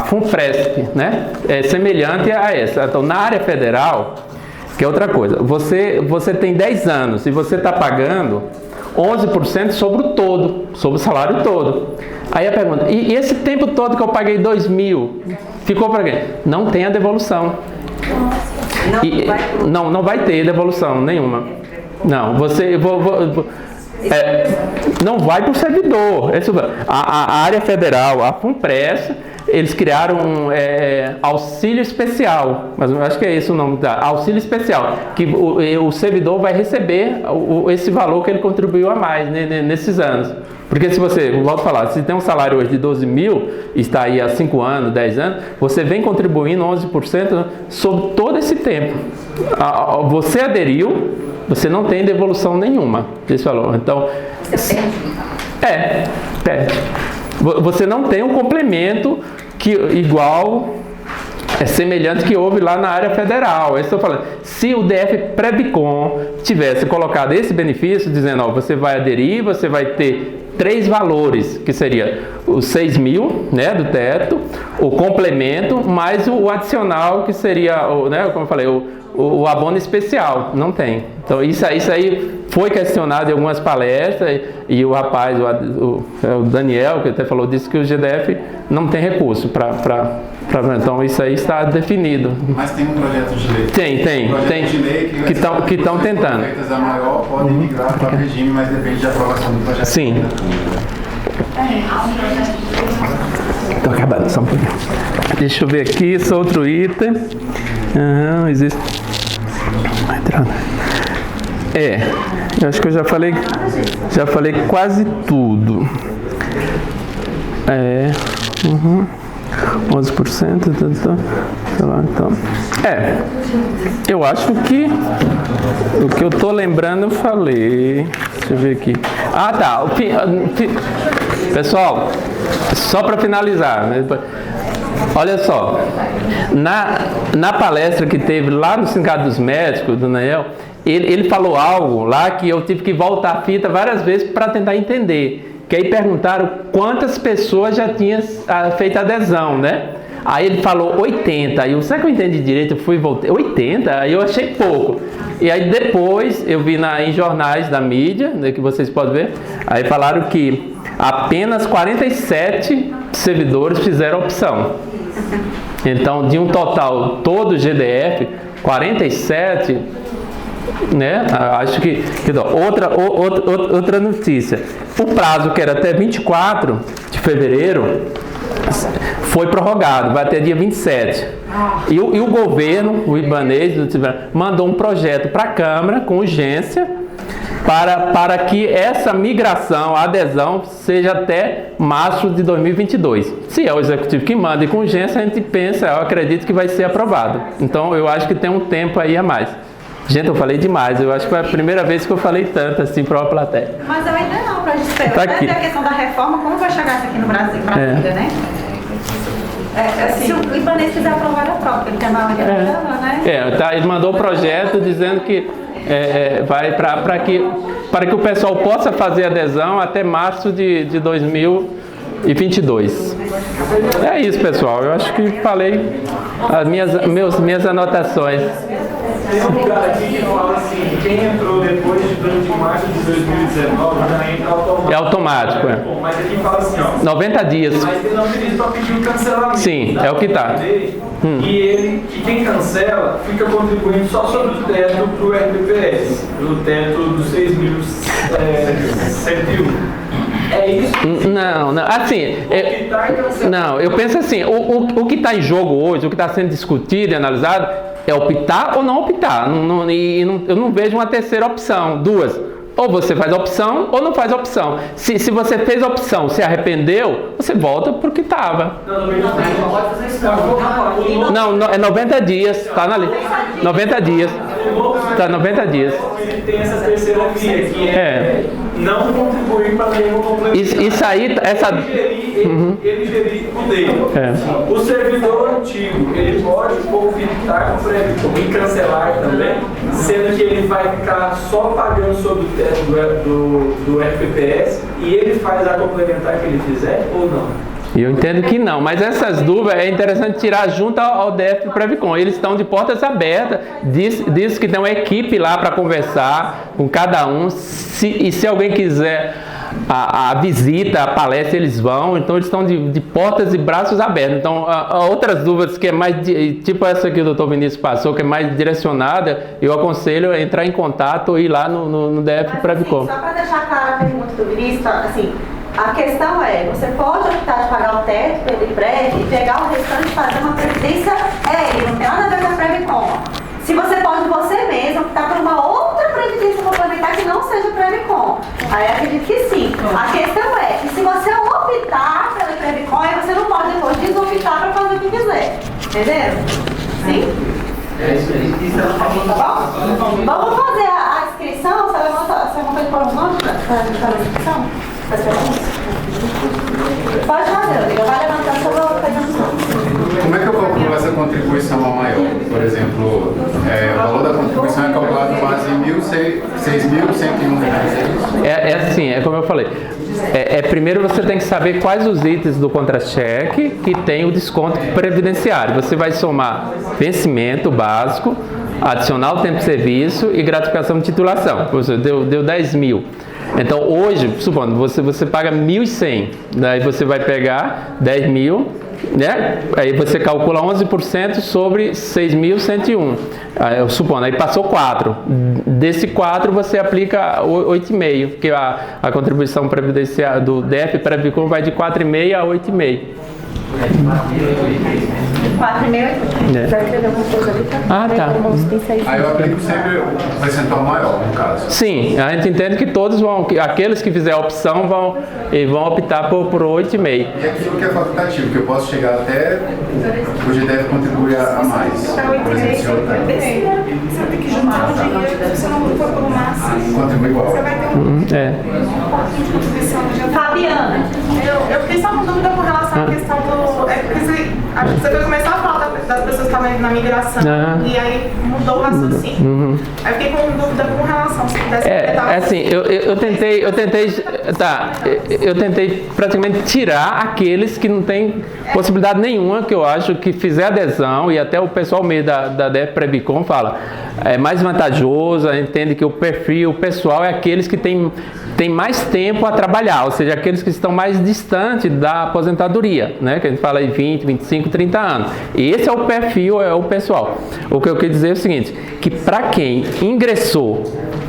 FUNFRESP, né? É semelhante a essa. Então, na área federal, que é outra coisa, você tem 10 anos e você está pagando 11% sobre o todo, sobre o salário todo. Aí a pergunta, e esse tempo todo que eu paguei 2 mil, ficou para quê? Não tem a devolução. Não vai ter devolução nenhuma. Não, não vai para o servidor. A área federal, a FUNPRES, eles criaram auxílio especial, mas eu acho que é esse o nome da auxílio especial, que o servidor vai receber esse valor que ele contribuiu a mais, né, nesses anos. Porque se você, volto a falar, se tem um salário hoje de 12 mil, está aí há 5 anos, 10 anos, você vem contribuindo 11% sobre todo esse tempo. Você aderiu, você não tem devolução nenhuma desse valor. Então, perde. Você não tem um complemento semelhante que houve lá na área federal. Eu estou falando, se o DEF-PREVICOM tivesse colocado esse benefício, dizendo, você vai aderir, você vai ter 3 valores, que seria os 6 mil, né, do teto, o complemento, mais o adicional, que seria, né, como eu falei, o abono especial. Não tem. Então isso aí foi questionado em algumas palestras, e o rapaz, o Daniel, que até falou, disse que o GDF não tem recurso para então isso aí está definido. Mas tem um projeto de lei. Tem que estão tentando. A maior podem migrar para o regime, mas depende de aprovação do projeto. Sim. Estou acabando, só um pouquinho. Deixa eu ver aqui, esse outro item. Existe. Eu acho que eu já falei quase tudo. 11%, então. Eu acho que o que eu tô lembrando eu falei. Deixa eu ver aqui. Tá. Pessoal, só para finalizar, né? Olha só, na palestra que teve lá no Sindicato dos Médicos, do Daniel, ele falou algo lá que eu tive que voltar a fita várias vezes para tentar entender. Que aí perguntaram quantas pessoas já tinham feito adesão, né? Aí ele falou 80. Aí eu, será que eu entendi direito? Eu fui e voltei. 80? Aí eu achei pouco. E aí depois eu vi em jornais da mídia, né, que vocês podem ver, aí falaram que apenas 47 servidores fizeram opção. Então, de um total todo GDF, 47, né? Acho que outra notícia. O prazo que era até 24 de fevereiro foi prorrogado, vai até dia 27. E o governo, o Ibanez, mandou um projeto para a Câmara com urgência para que essa migração, a adesão, seja até março de 2022. Se é o Executivo que manda e com urgência, a gente pensa, eu acredito que vai ser aprovado. Então, eu acho que tem um tempo aí a mais. Gente, eu falei demais. Eu acho que foi a primeira vez que eu falei tanto assim para uma plateia. Mas eu ainda não, para a gente esperar. Tá Até a questão da reforma, como vai chegar isso aqui no Brasil, né? Se o Ibanez quiser aprovar, ele aprova, porque ele tem a maioria da Câmara, né? Ele mandou o projeto dizendo que vai para que o pessoal possa fazer adesão até março de 2022. É isso, pessoal. Eu acho que falei as minhas anotações. Tem um lugar aqui que fala assim, quem entrou depois de 2 de março de 2019 já entra automático. É automático, é. Bom, mas aqui fala assim, ó. 90 dias. Mas ele não pediu para pedir o cancelamento. Sim, é o que está. E quem cancela fica contribuindo só sobre o teto do RPPS, do teto dos 6.101. É isso? Não, assim, não, eu penso assim, o que está em jogo hoje, o que está sendo discutido e analisado é optar ou não optar. Eu não vejo uma terceira opção, duas. Ou você faz a opção ou não faz a opção. Se você fez a opção, se arrependeu, você volta para o que estava. Não, é 90 dias, está na lei. 90 dias. Está 90 dias. Ele tem essa terceira via, que é não contribuir para nenhuma complementação. Isso aí, Ele gerir o dele. O servidor antigo, ele pode conflitar com o Previcom e cancelar também, sendo que ele vai ficar só pagando sobre o teto do RPPS e ele faz a complementar que ele fizer ou não? Eu entendo que não, mas essas dúvidas é interessante tirar junto ao DF Previcom. Eles estão de portas abertas, diz que tem uma equipe lá para conversar com cada um, e se alguém quiser a visita, a palestra, eles vão. Então eles estão de portas e braços abertos. Então outras dúvidas que é mais, tipo essa que o Dr. Vinícius passou, que é mais direcionada, eu aconselho a entrar em contato ou ir lá no DF Previcom. Só para deixar clara a pergunta do Vinícius, assim, a questão é, você pode optar de pagar o teto pelo IPREV e pegar o restante e fazer uma previdência não tem nada a ver com a Previcom. Se você pode você mesmo optar por uma outra previdência complementar que não seja Previcom, aí eu acredito que sim. A questão é que se você optar pela Previcom, aí você não pode depois desoptar para fazer o que quiser. Entendeu? Sim? É isso aí. Tá bom? Vamos fazer a inscrição. Você levanta de pôr o nome para a inscrição? Pode fazer, Rodrigo. Vai levantar só para fazer a inscrição. Como é que eu calculo essa contribuição ao maior? Por exemplo, o valor da contribuição é calculado com base em R$6.101. É assim, é como eu falei. Primeiro você tem que saber quais os itens do contra-cheque que tem o desconto previdenciário. Você vai somar vencimento básico, adicional tempo de serviço e gratificação de titulação. Você deu 10 mil. Então hoje, supondo, você paga 1.100, daí você vai pegar 10 mil, né? Aí você calcula 11% sobre 6.101. Eu supondo, aí passou 4. Desse 4 você aplica 8,5, porque a contribuição previdenciária do DF Previcom vai de 4,5 a 8,5. 4,5. Vai escrever alguma coisa ali para tá. Aí eu aplico sempre o percentual maior, no caso. Sim, a gente entende que todos vão, aqueles que fizer a opção vão optar por 8,5. E aquilo que é facultativo, que eu posso chegar até o GDF contribuir a mais. Por exemplo, se eu Você vai ter que juntar o dinheiro, se você não for pelo máximo. contribuir igual. Você vai ter um pouquinho de contribuição no dia. Fabiana. Eu fiquei só uma dúvida com relação à questão do. Acho que você vai começar a falar das pessoas que estavam na migração, e aí mudou o raciocínio. Aí eu fiquei com dúvida com relação, se pudesse completar. Assim, eu tentei praticamente tirar aqueles que não têm possibilidade nenhuma, que eu acho que fizer adesão, e até o pessoal meio da Prebicom fala, é mais vantajoso, entende que o perfil pessoal é aqueles que têm mais tempo a trabalhar, ou seja, aqueles que estão mais distantes da aposentadoria, né? Que a gente fala aí 20, 25, 30 anos. E esse é o perfil, é o pessoal. O que eu quero dizer é o seguinte, que para quem ingressou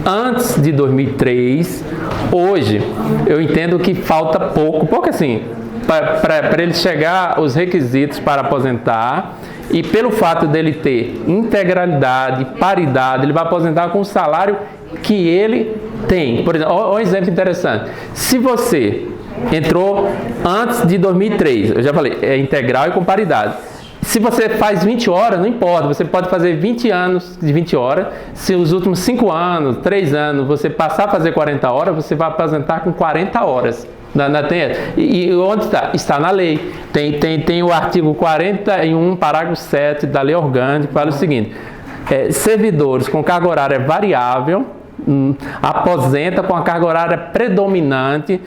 antes de 2003, hoje, eu entendo que falta pouco assim, para ele chegar aos requisitos para aposentar, e pelo fato dele ter integralidade, paridade, ele vai aposentar com o salário que ele tem. Por exemplo, um exemplo interessante. Se você entrou antes de 2003, eu já falei, é integral e com paridade. Se você faz 20 horas, não importa, você pode fazer 20 anos de 20 horas. Se os últimos 5 anos, 3 anos, você passar a fazer 40 horas, você vai aposentar com 40 horas. E onde está? Está na lei. Tem o artigo 41, parágrafo 7 da lei orgânica, que fala o seguinte, servidores com carga horária variável, aposenta com a carga horária predominante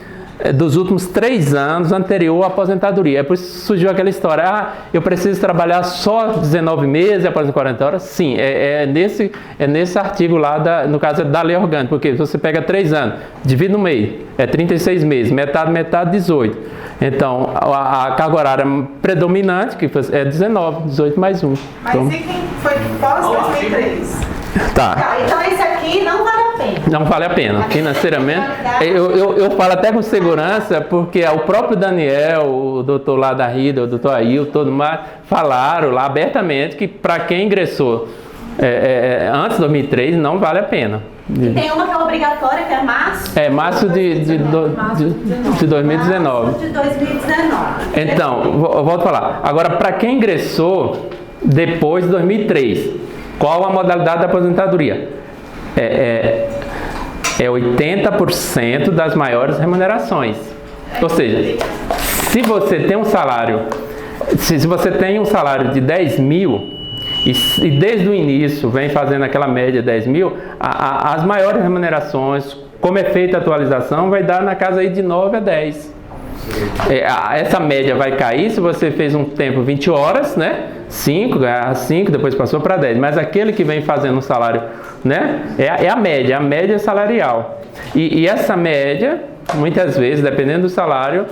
dos últimos 3 anos anterior à aposentadoria. É por isso que surgiu aquela história, eu preciso trabalhar só 19 meses após 40 horas? Sim, é nesse artigo lá, no caso da lei orgânica, porque você pega 3 anos, divide no meio, é 36 meses, metade, 18. Então, a carga horária predominante, que é 19, 18 mais 1. Mas então, e quem foi pós 2003? Tá. Então esse aqui não vale a pena. Não vale a pena, financeiramente. Eu falo até com segurança, porque o próprio Daniel, o doutor lá da RIDA, o doutor Ailton, todo mais, falaram lá abertamente que para quem ingressou antes de 2003 não vale a pena. E tem uma que é obrigatória, que é março? Março de 2019. Março de 2019. Então, eu volto a falar. Agora, para quem ingressou depois de 2003, qual a modalidade da aposentadoria? É 80% das maiores remunerações. Ou seja, se você tem um salário, se você tem um salário de 10 mil, e desde o início vem fazendo aquela média 10 mil, as maiores remunerações, como é feita a atualização, vai dar na casa aí de 9 a 10. Essa média vai cair se você fez um tempo 20 horas, né? 5, ganhar 5, depois passou para 10. Mas aquele que vem fazendo um salário, né? É a média salarial. E essa média, muitas vezes, dependendo do salário,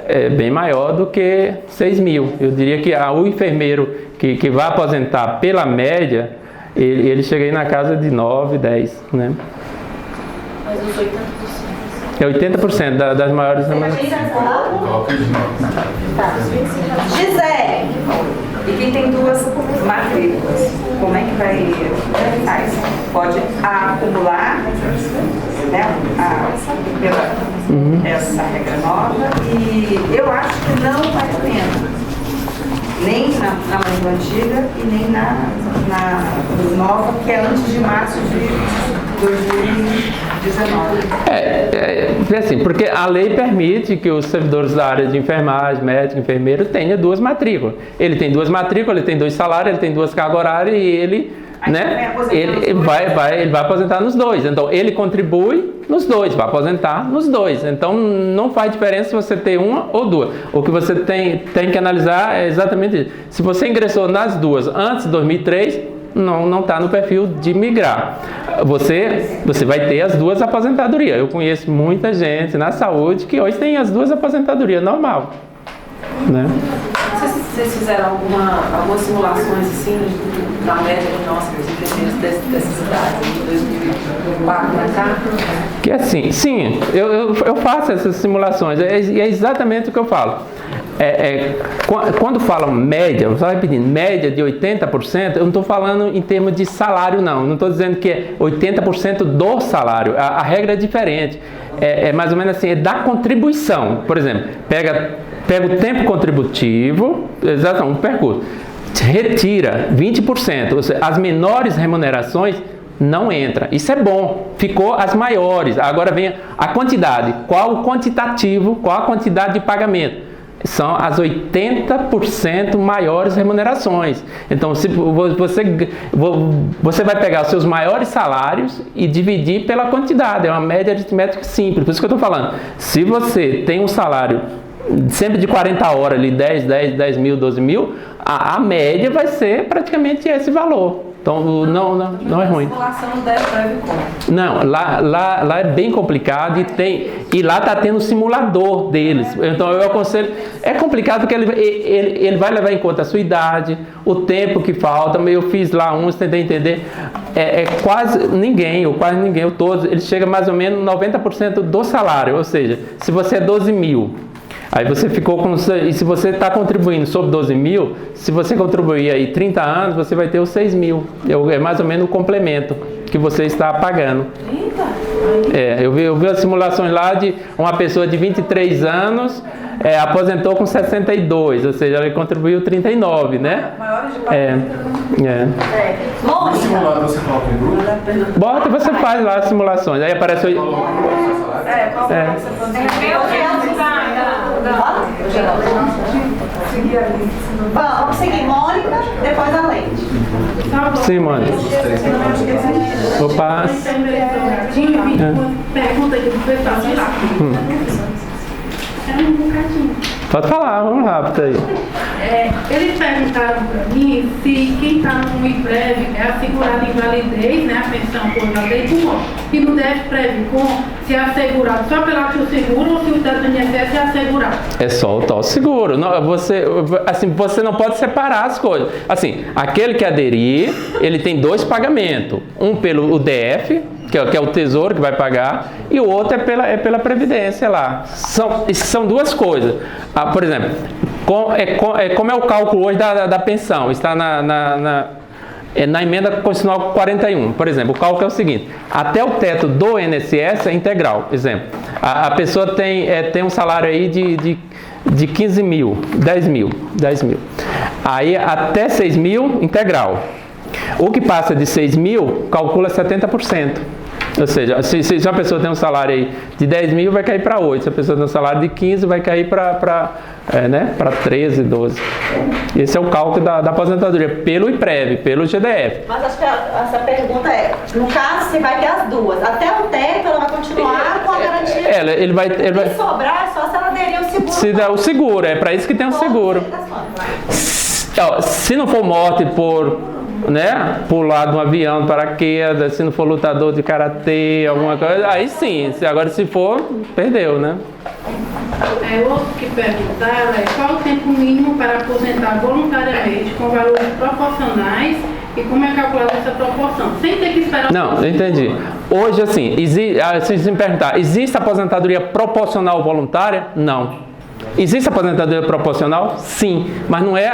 é bem maior do que 6 mil. Eu diria que o enfermeiro que vai aposentar pela média, ele chega aí na casa de 9, 10, né? Mas os 80%. É 80% das maiores remunerações. Gisele. E quem tem 2 matrículas, como é que faz? Pode acumular, né, essa regra nova, e eu acho que não vale a pena. Nem na matriz antiga e nem na nova, que é antes de março de 2019. Assim, porque a lei permite que os servidores da área de enfermagem, médico, enfermeiro, tenham 2 matrículas. Ele tem 2 matrículas, ele tem 2 salários, ele tem 2 cargas horárias e ele vai aposentar nos 2. Então, ele contribui nos 2, vai aposentar nos 2. Então, não faz diferença se você tem uma ou 2. O que você tem que analisar é exatamente isso. Se você ingressou nas 2 antes de 2003, não está no perfil de migrar. Você vai ter as 2 aposentadorias. Eu conheço muita gente na saúde que hoje tem as 2 aposentadorias normal, né? Vocês fizeram algumas simulações assim, na média de nós, enfermeiros dessa cidade, de 2004 para cá? Que assim, sim, eu faço essas simulações, e é exatamente o que eu falo. Quando falam média, você vai pedindo média de 80%, eu não estou falando em termos de salário, não estou dizendo que é 80% do salário, a regra é diferente, é mais ou menos assim, é da contribuição. Por exemplo, pega o tempo contributivo, exatamente, um percurso, retira 20%, ou seja, as menores remunerações não entra. Isso é bom, ficou as maiores. Agora vem a quantidade, qual o quantitativo, qual a quantidade de pagamento. são as 80% maiores remunerações. Então, se você vai pegar os seus maiores salários e dividir pela quantidade, é uma média aritmética simples. Por isso que eu estou falando, se você tem um salário sempre de 40 horas, ali, 10 mil, 12 mil, a média vai ser praticamente esse valor. Então, não é ruim. Não, lá é bem complicado e lá está tendo o simulador deles. Então, eu aconselho... É complicado porque ele vai levar em conta a sua idade, o tempo que falta. Eu fiz lá uns, tentei entender. Quase ninguém, ou quase ninguém, ou todos, ele chega mais ou menos 90% do salário. Ou seja, se você é 12 mil... Aí você ficou com... E se você está contribuindo sobre 12 mil, se você contribuir aí 30 anos, você vai ter os 6 mil. É mais ou menos o complemento que você está pagando. 30? Eu vi as simulações lá de uma pessoa de 23 anos, aposentou com 62, ou seja, ela contribuiu 39, né? Maiores de 40. No simulador você coloca um grupo? Bota, você faz lá as simulações. Aí aparece... Vamos seguir Mônica, depois a Leite. Sim, Mônica. Opa. Pergunta aqui do pessoal. É um bocadinho. Pode falar, vamos rápido aí. Eles perguntaram para mim se quem está no IPREV é assegurado em validez, né, a pensão por validez, e no DF-Previcom, se é assegurado só pela tio seguro ou se o teto do INSS é assegurado? É só o tal seguro. Não, você não pode separar as coisas. Assim, aquele que aderir, ele tem 2 pagamentos. Um pelo DF, que é o Tesouro que vai pagar, e o outro é pela Previdência lá. São 2 coisas. Por exemplo, como é o cálculo hoje da pensão? Está na emenda constitucional 41. Por exemplo, o cálculo é o seguinte: até o teto do INSS é integral. Exemplo, a pessoa tem um salário aí de 15 mil, 10 mil. Aí até 6 mil, integral. O que passa de 6 mil, calcula 70%. Ou seja, se uma pessoa tem um salário aí de 10 mil, vai cair para 8. Se a pessoa tem um salário de 15, vai cair para 13, 12. Esse é o cálculo da aposentadoria, pelo IPREV, pelo GDF. Mas acho que essa pergunta no caso, você vai ter as duas. Até o teto, ela vai continuar com a garantia. Ele vai se sobrar, só se ela aderir o seguro. Se der o seguro, é para isso que tem o seguro. Se não for morte por pular de um avião de paraquedas, se não for lutador de karatê, alguma coisa, aí sim. Agora se for, perdeu, né? Outro que perguntaram qual o tempo mínimo para aposentar voluntariamente com valores proporcionais e como é calculada essa proporção, sem ter que esperar... Não, eu entendi. Hoje, assim, se me perguntar, existe aposentadoria proporcional voluntária? Não. Existe aposentadoria proporcional? Sim, mas não é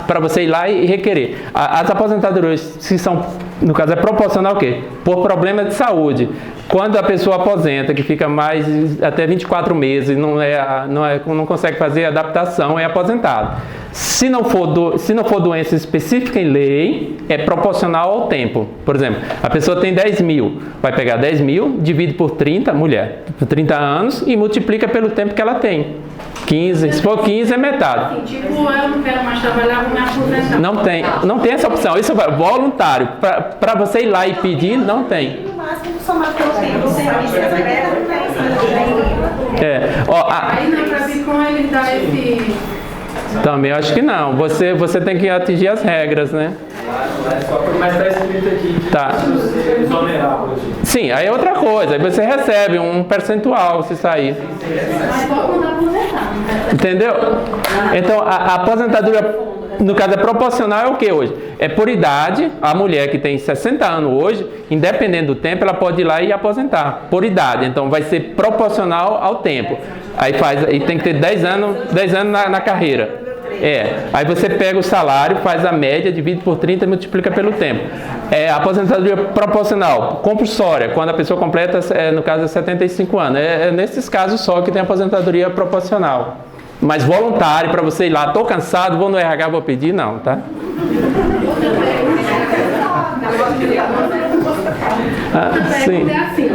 para você ir lá e requerer. As aposentadorias, que são, no caso, é proporcional o quê? Por problema de saúde. Quando a pessoa aposenta, que fica mais até 24 meses, não consegue fazer adaptação, é aposentado. Se não for doença específica em lei, é proporcional ao tempo. Por exemplo, a pessoa tem 10 mil, vai pegar 10 mil, divide por 30, mulher, por 30 anos, e multiplica pelo tempo que ela tem. 15, se for 15 é metade. Assim, tipo, eu não quero mais trabalhar, vou me aposentar. Não tem essa opção. Isso é voluntário. Para você ir lá e pedir, não tem. No máximo, somar pelo tempo do serviço, Aí na Previcom ele dá esse... Também eu acho que não. Você tem que atingir as regras, né? Mas está escrito aqui que tá. Exonerar. Sim, aí é outra coisa. Aí você recebe um percentual se sair. Mas pode mandar aposentar. Entendeu? Então, a aposentadoria, no caso, é proporcional é o que hoje? É por idade. A mulher que tem 60 anos hoje, independente do tempo, ela pode ir lá e aposentar. Por idade. Então, vai ser proporcional ao tempo. Aí tem que ter 10 anos na carreira. Aí você pega o salário, faz a média, divide por 30 e multiplica pelo tempo. A aposentadoria proporcional, compulsória, quando a pessoa completa, no caso, 75 anos. Nesses casos só que tem aposentadoria proporcional. Mas voluntário, para você ir lá, tô cansado, vou no RH, vou pedir, não, tá? Sim. É assim,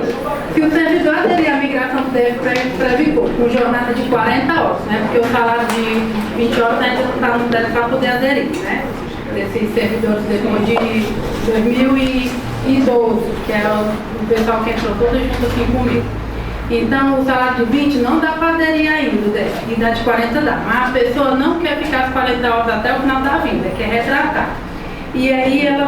se o servidor aderir à migração do DF-Previcom, ficou com jornada de 40 horas, né? Porque o salário de 20 horas ainda não está no teto para poder aderir, né? Desses servidores depois de 2012, que era o pessoal que entrou todo junto aqui comigo. Então, o salário de 20 não dá para aderir ainda, e dá de 40 dá. Mas a pessoa não quer ficar as 40 horas até o final da vida, quer retratar. E aí ela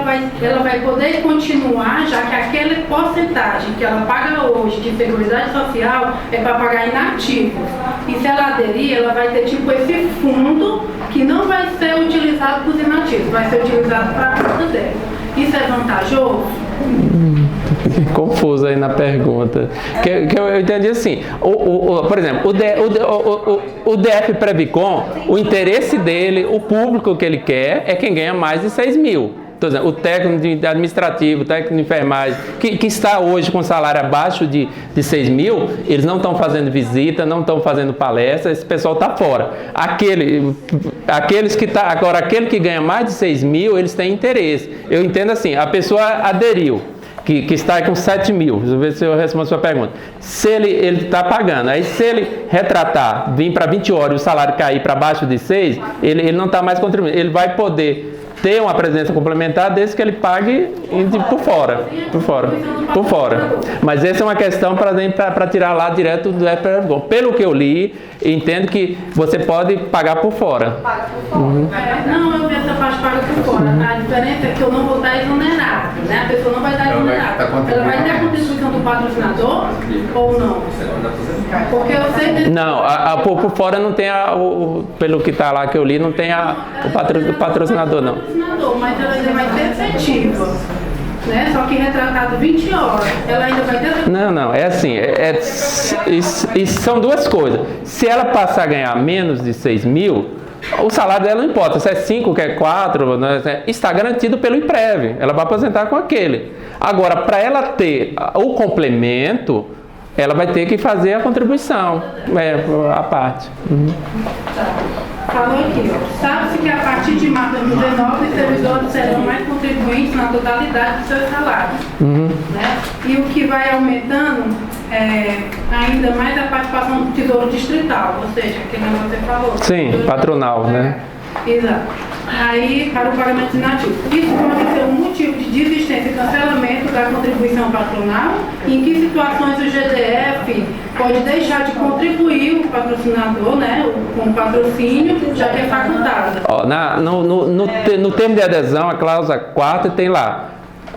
vai poder continuar, já que aquela porcentagem que ela paga hoje de Seguridade Social é para pagar inativos. E se ela aderir, ela vai ter tipo esse fundo que não vai ser utilizado para os inativos, vai ser utilizado para a conta dela. Isso é vantajoso? Confuso aí na pergunta. Que eu entendi assim, por exemplo, o DF Previcon, o interesse dele, o público que ele quer é quem ganha mais de 6 mil. Então, o técnico de administrativo, o técnico de enfermagem, que está hoje com salário abaixo de 6 mil, eles não estão fazendo visita, não estão fazendo palestra, esse pessoal está fora. Aqueles que tá, agora, aquele que ganha mais de 6 mil, eles têm interesse. Eu entendo assim, a pessoa aderiu, que está aí com 7 mil, deixa eu ver se eu respondo a sua pergunta. Se ele está pagando, aí se ele retratar, vir para 20 horas e o salário cair para baixo de 6, ele não está mais contribuindo, ele vai poder ter uma presença complementar desde que ele pague por fora. Mas essa é uma questão para tirar lá direto do FPV. Pelo que eu li, entendo que você pode pagar por fora. Não, eu vi essa parte paga por fora. A diferença é que eu não vou dar exonerado, né? A pessoa não vai dar exonerado. Ela vai ter a contribuição do patrocinador ou não? Porque eu sei... Não, por fora não tem pelo que está lá que eu li, não tem o patrocinador, não. Mas ela ainda vai ser efetiva, né? Só que retratado 20 horas, ela ainda vai ter... Não, é assim, isso são duas coisas. Se ela passar a ganhar menos de 6 mil, o salário dela não importa, se é 5, que é 4, né? Está garantido pelo IPREV, ela vai aposentar com aquele. Agora, para ela ter o complemento, ela vai ter que fazer a contribuição, a parte. Falou aqui, ó. Sabe-se que a partir de março de 2019 os servidores serão mais contribuintes na totalidade dos seus salários. Né? E o que vai aumentando ainda mais a participação do Tesouro Distrital, ou seja, que você falou. Sim, patronal, né? Exato. Aí, para o pagamento inativo. Isso pode ser um motivo de desistência e cancelamento da contribuição patronal. Em que situações o GDF pode deixar de contribuir o patrocinador, né, com o patrocínio, já que é facultado? No termo de adesão, a cláusula 4 tem lá.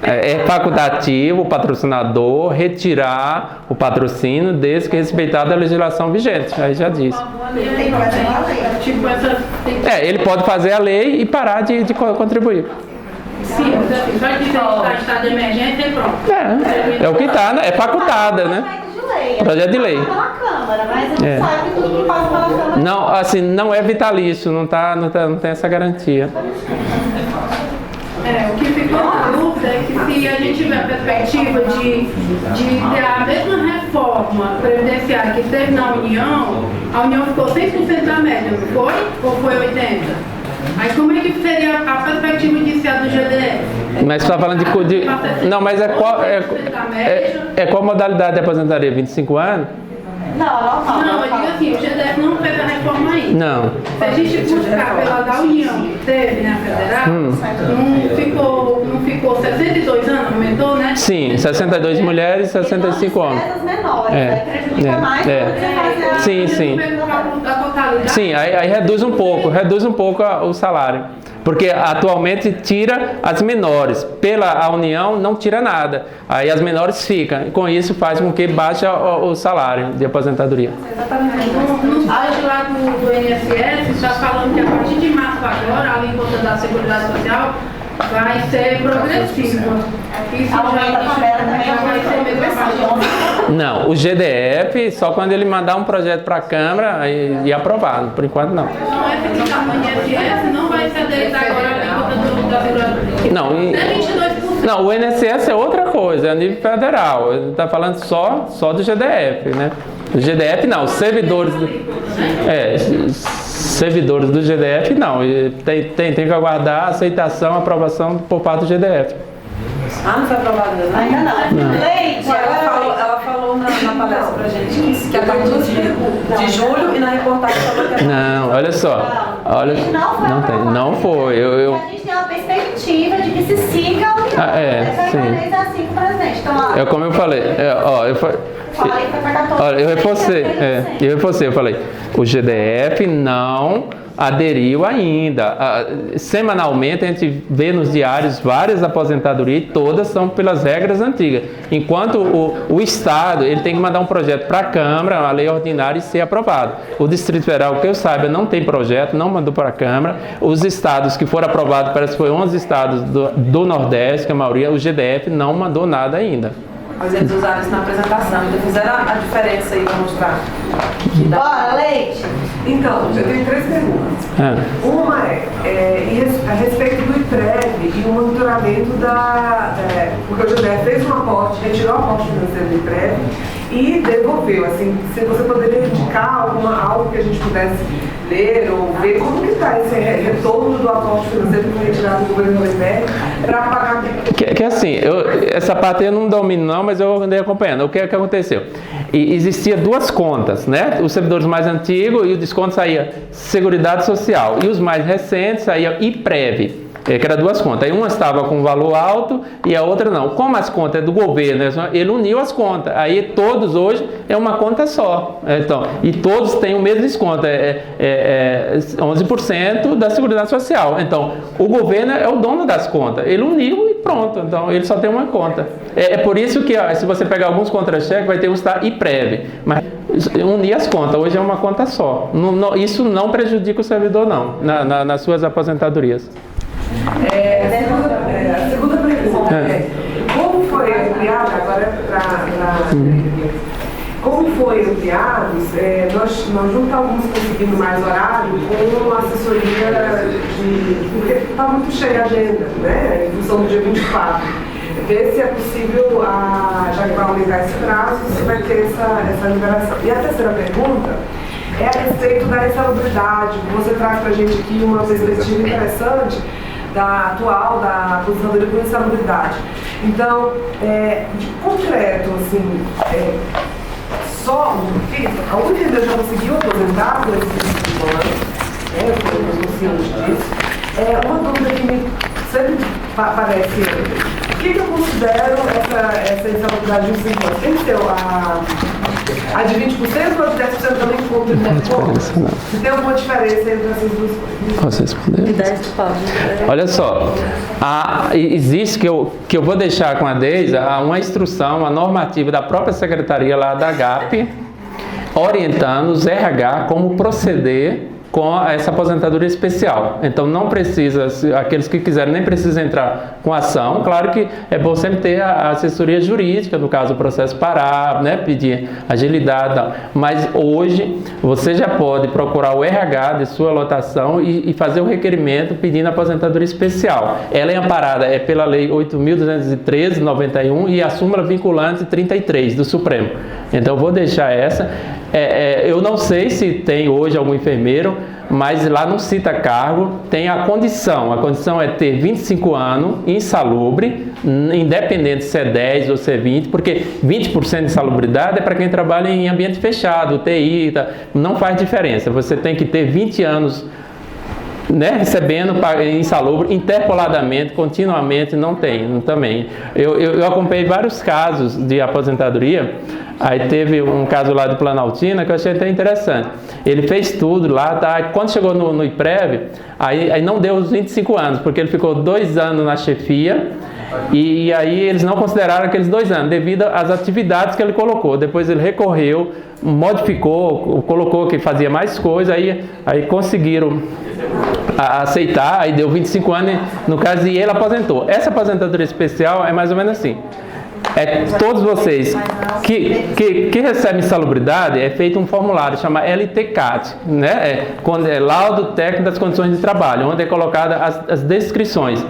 É facultativo o patrocinador retirar o patrocínio desde que respeitado a legislação vigente. Aí já disse. Ele pode fazer a lei e parar de contribuir. Sim, só que se está em estado de emergência e pronto. É o que está, é facultada, né? Projeto de lei. Não, assim, não é vitalício, não tem essa garantia. O que ficou na dúvida é que se a gente tiver a perspectiva de ter a mesma reforma previdenciária que teve na União, a União ficou 100% da média, não foi? Ou foi 80%? Aí como é que seria a perspectiva inicial do GDF? Mas você está falando de... Não, mas qual modalidade de aposentadoria? 25 anos? Não, eu digo assim, o GDF não fez a reforma ainda. Não. Se a gente buscar pela da União que teve, né, federal, não ficou 62 anos, aumentou, né? Sim, 62 mulheres e 65 homens. Sim. Sim, aí reduz um pouco o salário. Porque atualmente tira as menores. Pela União não tira nada. Aí as menores ficam. Com isso faz com que baixe o salário de aposentadoria. Exatamente. No site lá do INSS está falando que a partir de março agora, a alíquota da Seguridade Social vai ser progressiva. Isso já vai ser mesmo a partir. Não, o GDF só quando ele mandar um projeto para a Câmara e aprovado. Por enquanto não. Não é que está no INSS, não vai ser dele agora a alíquota da Seguridade Social. Não, o INSS é outra coisa, é a nível federal. Ele está falando só do GDF, né? O GDF não, os servidores servidores do GDF não. Tem que aguardar a aceitação, a aprovação por parte do GDF. Não foi aprovado ainda? Ainda não. Leite, ela falou na palestra pra gente que a partir de julho e na reportagem falou que Não, olha só. Olha, não tem, não foi. A gente tem uma perspectiva de que se siga a união. Essa sim. é assim com o presidente. Então, ó, Como eu falei, falei que foi pra 14. olha, eu reforcei, eu falei, o GDF não aderiu ainda. Semanalmente a gente vê nos diários várias aposentadorias e todas são pelas regras antigas. Enquanto o Estado ele tem que mandar um projeto para a Câmara, uma lei ordinária e ser aprovado. O Distrito Federal, que eu saiba, não tem projeto, não mandou para a Câmara. Os estados que foram aprovados, parece que foi 11 estados do Nordeste, que a maioria, o GDF não mandou nada ainda. Mas eles usaram isso na apresentação, então fizeram a diferença aí para mostrar. Bora, Leite! Então, eu tenho 3 perguntas. Uma a respeito do IPREV e o monitoramento porque o GDF fez um aporte, retirou o aporte financeiro do IPREV e devolveu. Assim, se você poderia indicar algo que a gente pudesse ler ou ver como que está esse retorno do aporte financeiro que foi retirado do governo do IPREV para pagar... Que assim, essa parte eu não domino não, mas eu andei acompanhando. O que aconteceu? Existia 2 contas, né? Os servidores mais antigos e o desconto saía Seguridade Social. E os mais recentes saía IPREV, que era 2 contas. Aí uma estava com valor alto e a outra não. Como as contas é do governo, ele uniu as contas. Aí todos hoje é uma conta só. Então, e todos têm o mesmo desconto, 11% da Seguridade Social. Então, o governo é o dono das contas. Ele uniu e pronto. Então, ele só tem uma conta. É por isso que, se você pegar alguns contra-cheques, vai ter um IPREV. Mas unir as contas, hoje é uma conta só. Isso não prejudica o servidor, não, nas suas aposentadorias. A segunda pergunta como foi ampliado, agora como foi ampliado, nós junto estávamos conseguindo mais horário com assessoria porque está muito cheia a agenda, né, em função do dia 24. Ver se é possível, já que vai aumentar esse prazo, se vai ter essa liberação. E a terceira pergunta é a respeito da insalubridade. Você traz para a gente aqui uma perspectiva interessante da aposentadoria por insalubridade. Então, de concreto, assim, só a única que já conseguiu aposentar por esse tipo de ano, eu consciente disso, uma dúvida que me sempre parece, o que eu considero essa insalubridade de 5 anos? Tem que ser a de 20% ou a de 10% também conta de 10%? Se tem alguma diferença entre essas duas coisas? Posso responder? Olha só, existe que eu vou deixar com a Deisa uma instrução, uma normativa da própria secretaria lá da GAP, orientando os RH como proceder com essa aposentadoria especial. Então não precisa, aqueles que quiserem nem precisam entrar com ação. Claro que é bom sempre ter a assessoria jurídica, no caso o processo parar, né, pedir agilidade, tal. Mas hoje você já pode procurar o RH de sua lotação e fazer o requerimento pedindo aposentadoria especial. Ela é amparada pela Lei 8.213/91 e a súmula vinculante 33 do Supremo. Então eu vou deixar essa. Eu não sei se tem hoje algum enfermeiro, mas lá não cita cargo, tem a condição é ter 25 anos, insalubre, independente se é 10 ou se é 20, porque 20% de insalubridade é para quem trabalha em ambiente fechado, UTI, não faz diferença, você tem que ter 20 anos, né, recebendo insalubre interpoladamente, continuamente, não tem, também. Eu acompanhei vários casos de aposentadoria. Aí teve um caso lá do Planaltina que eu achei até interessante. Ele fez tudo lá, tá? Quando chegou no IPREV, aí não deu os 25 anos, porque ele ficou 2 anos na chefia e aí eles não consideraram aqueles 2 anos, devido às atividades que ele colocou. Depois ele recorreu, modificou, colocou que fazia mais coisa, aí conseguiram aceitar, aí deu 25 anos, no caso, e ele aposentou. Essa aposentadoria especial é mais ou menos assim. Todos vocês que recebem insalubridade, é feito um formulário chamado LTCAT, né? Laudo Técnico das Condições de Trabalho, onde é colocada as descrições.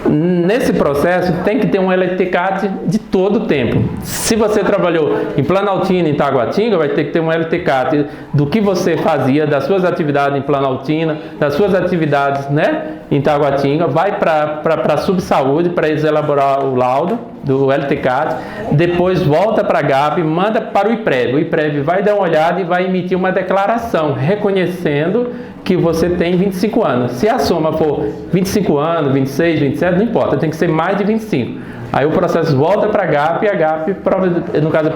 Nesse processo tem que ter um LTCAT de todo o tempo. Se você trabalhou em Planaltina, em Taguatinga, vai ter que ter um LTCAT do que você fazia, das suas atividades em Planaltina, das suas atividades, né, em Taguatinga, vai para a Subsaúde para eles elaborar o laudo, do LTCAT, depois volta para a GAP, manda para o IPREV. O IPREV vai dar uma olhada e vai emitir uma declaração reconhecendo que você tem 25 anos. Se a soma for 25 anos, 26, 27, não importa, tem que ser mais de 25. Aí o processo volta para a GAP e a GAP, no caso,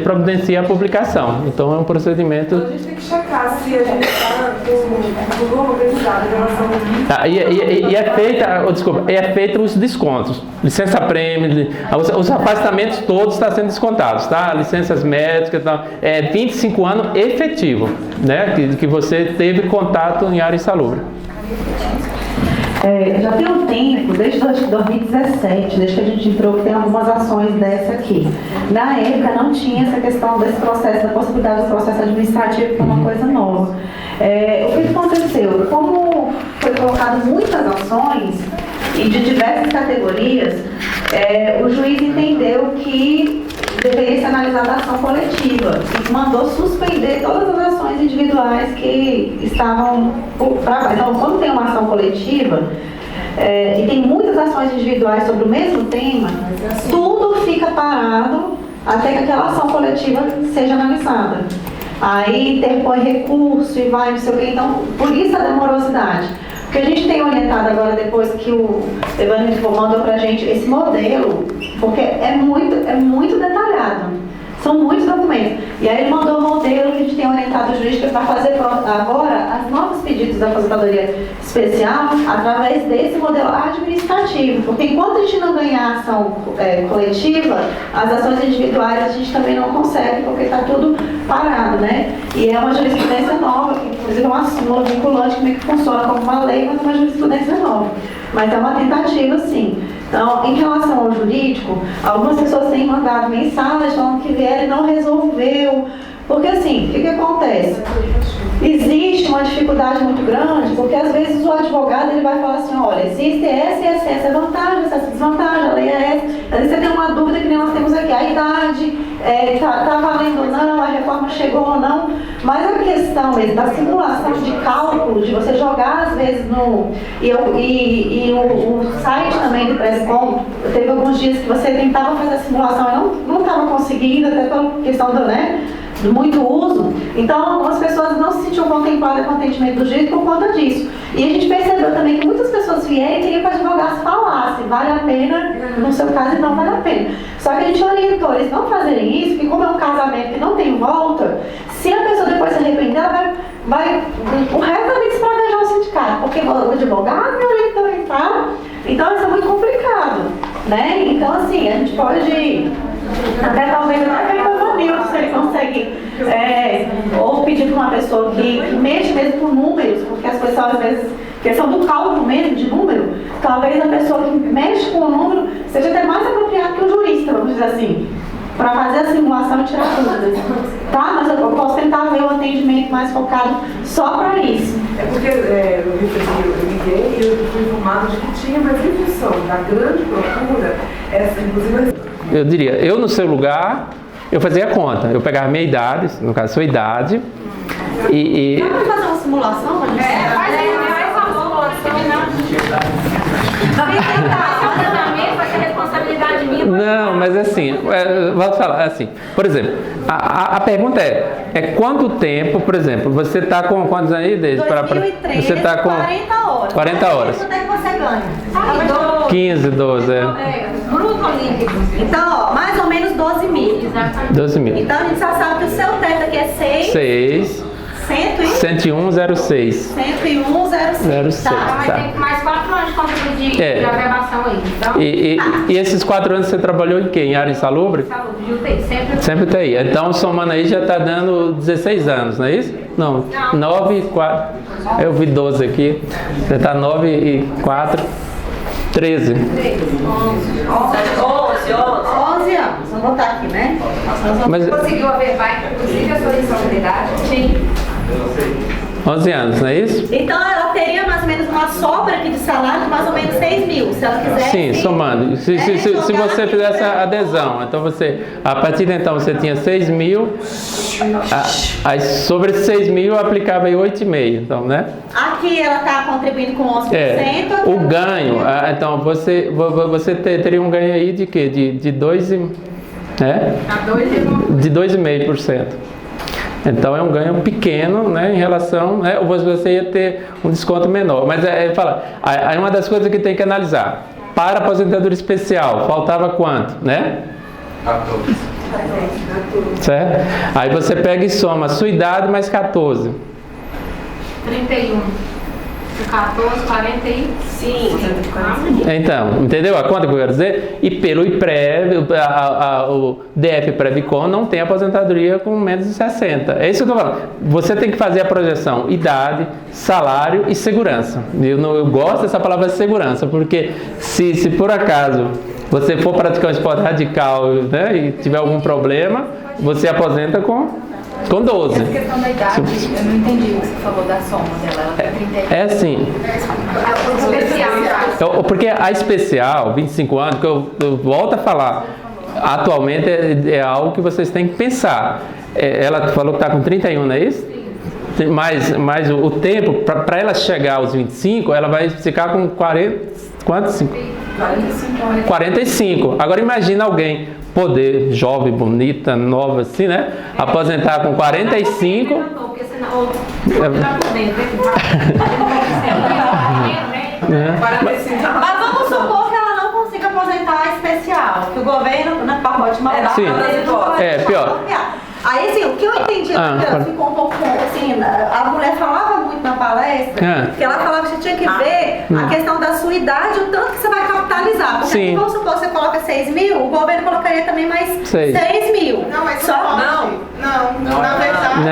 providencia a publicação. Então é um procedimento... Então a gente tem que checar se a gente está com o novo organizado em relação a... E é feita os descontos. Licença-prêmio, os afastamentos todos estão sendo descontados, tá? Licenças médicas, tá? 25 anos efetivo, né? Que você teve contato em área insalubre. Já tem um tempo, desde 2017, desde que a gente entrou, que tem algumas ações dessa aqui. Na época não tinha essa questão desse processo, da possibilidade do processo administrativo, que é uma coisa nova. O que aconteceu? Como foi colocado muitas ações, e de diversas categorias, o juiz entendeu que deveria ser analisada a ação coletiva e mandou suspender todas as ações individuais que estavam por trabalho. Então, quando tem uma ação coletiva e tem muitas ações individuais sobre o mesmo tema, tudo fica parado até que aquela ação coletiva seja analisada. Aí interpõe recurso e vai, não sei o quê. Então, por isso a demorosidade. O que a gente tem orientado agora, depois que o Evandro mandou para a gente esse modelo, porque é muito detalhado, são muitos documentos. E aí ele mandou o modelo que a gente tem orientado o juiz para fazer agora os novos pedidos da aposentadoria especial através desse modelo administrativo, porque enquanto a gente não ganhar a ação coletiva, as ações individuais a gente também não consegue, porque está tudo parado, né? E é uma jurisprudência nova, que inclusive é uma súmula vinculante que meio que funciona como uma lei, mas é uma jurisprudência nova. Mas é uma tentativa, sim. Então, em relação ao jurídico, algumas pessoas têm mandado mensagem falando que vieram e não resolveu. Porque assim, o que acontece? Existe uma dificuldade muito grande, porque às vezes o advogado ele vai falar assim, olha, existe essa vantagem, essa desvantagem, a lei é essa. Às vezes você tem uma dúvida que nem nós temos aqui, a idade, tá valendo ou não, a reforma chegou ou não. Mas a questão da simulação de cálculo, de você jogar às vezes no... E o site também do Prescom, teve alguns dias que você tentava fazer a simulação e não estava conseguindo, até pela questão do muito uso. Então, algumas pessoas não se sentiam contempladas com o atendimento do jeito por conta disso. E a gente percebeu também que muitas pessoas vieram e queriam que o advogado falasse, vale a pena, no seu caso, e não vale a pena. Só que a gente orientou eles não fazerem isso, porque como é um casamento que não tem volta, se a pessoa depois se arrepender, ela vai o resto da vida espraguejar o sindicato, porque o advogado me orientou a entrar. Então, isso é muito complicado, né? Então, assim, a gente pode... Até talvez até o Nilton, se ele consegue ou pedir para uma pessoa que mexe mesmo com números, porque as pessoas às vezes, questão do cálculo mesmo de número, talvez a pessoa que mexe com o número seja até mais apropriado que o jurista, vamos dizer assim, para fazer a simulação e tirar dúvidas. Tá? Mas eu posso tentar ver o atendimento mais focado só para isso. É porque eu liguei e eu fui informado de que tinha, mas em função da grande procura, inclusive... Eu diria, eu no seu lugar, eu fazia a conta. Eu pegava a minha idade, no caso a sua idade, e... Vamos fazer uma simulação? Faz uma simulação, não. Vai ser responsabilidade minha. Não, mas assim, vou falar assim, por exemplo, a pergunta é quanto tempo, por exemplo, você está com quantos anos aí, Deise? 2003, você está com 40 horas. 40 horas. Quanto é que você ganha? 15, 12, Bruto líquido. Então, ó, mais ou menos 12 mil. 12 mil. Então, a gente já sabe que o seu teto aqui é 6. 101,06. 101,06. Tá. Mas tem mais 4 anos de conteúdo de averbação aí. Então, e esses 4 anos você trabalhou em quê? Em área insalubre? Saúde, de UTI, sempre TI. Então, somando aí, já está dando 16 anos, não é isso? Não, 9 e 4. Eu vi 12 aqui. Já está 9 e 4. 13. 11 anos, vamos botar aqui, né? Mas, conseguiu averbar, inclusive, a sua responsabilidade? Sim. 11 anos, não é isso? Então, ela teria teria mais ou menos uma sobra aqui de salário de mais ou menos 6 mil, se ela quiser. Sim, somando. Se você fizesse a adesão, então a partir de então você tinha 6 mil, aí sobre 6 mil aplicava aí 8,5, então, né? Aqui ela está contribuindo com 11%. O ganho, então você teria um ganho aí de quê? De 2,5%. Então é um ganho pequeno, né, em relação, né, você ia ter um desconto menor. Mas aí uma das coisas que tem que analisar, para a aposentadoria especial, faltava quanto, né? 14. Certo? Aí você pega e soma a sua idade mais 14. 31. 14, 45. Então, entendeu a conta que eu quero dizer? E pelo IPREV, o DF Previcon não tem aposentadoria com menos de 60. É isso que eu estou falando. Você tem que fazer a projeção idade, salário e segurança. Eu gosto dessa palavra segurança, porque se por acaso você for praticar um esporte radical, né, e tiver algum problema, você aposenta com 12. Essa questão da idade, eu não entendi o que você falou da soma dela. Ela tem 30. É assim. Porque a especial, 25 anos, que eu volto a falar, atualmente é algo que vocês têm que pensar. Ela falou que está com 31, não é isso? Mas o tempo, para ela chegar aos 25, ela vai ficar com 40. Quantos? 45. Agora imagina alguém poder, jovem, bonita, nova, assim, né? Aposentar com 45. Mas vamos supor que ela não consiga aposentar especial, que o governo, na pacote maldade, pior. Aí, assim, o que eu entendi, ela ficou um pouco, assim, a mulher falava muito na palestra, que ela falava que você tinha que ver a questão da sua idade, o tanto que você vai capitalizar. Porque, vamos supor, você coloca 6 mil, o governo colocaria também mais 6 mil. Não, mas não, na verdade,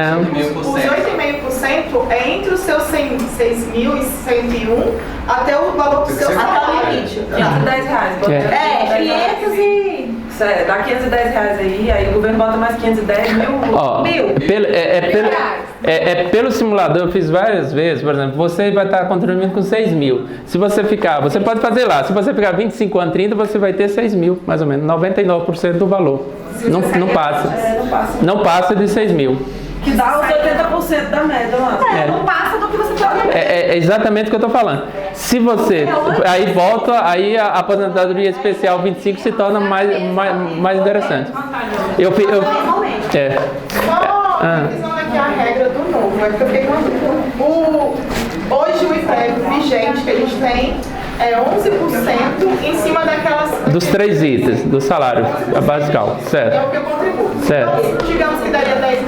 os 8,5% é entre os seus 6.101 até o valor do seu salário. Até o limite, R$510. 500 e... Dá R$510 aí o governo bota mais 510 mil. Pelo simulador, eu fiz várias vezes, por exemplo, você vai estar contribuindo com 6 mil. Se você ficar, você pode fazer lá, se você ficar 25 anos, 30, você vai ter 6 mil, mais ou menos, 99% do valor. Não passa de 6 mil. Que dá os 80% da média lá. Não passa do que você pode. É exatamente o que eu estou falando. Se você. Aí volta, aí a aposentadoria especial 25 se torna mais interessante. Só revisando aqui a regra do novo, é porque eu fiquei com hoje o IPREV vigente que a gente tem é 11% em cima daquelas... Dos 3 itens, do salário basal, certo? É o que eu contribuo. Certo. Então, digamos que daria R$10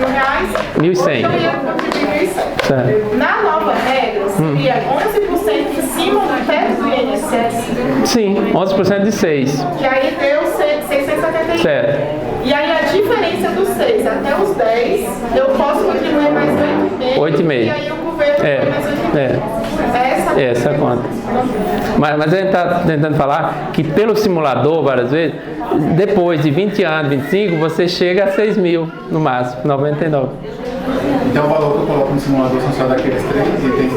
mil, 1.100. eu ia contribuir 1.100. Certo. Na nova regra, seria 11% em cima do teto do INSS. Sim, 11% de 6. Que aí deu 671. Certo. E aí a diferença dos 6 até os 10, eu posso contribuir mais 8,5. E aí o governo contribui mais 8,5. Essa é a conta. Mas a gente está tentando falar que pelo simulador, várias vezes, depois de 20 anos, 25, você chega a 6 mil no máximo, 99. Então o valor que eu coloco no simulador são só daqueles 3 itens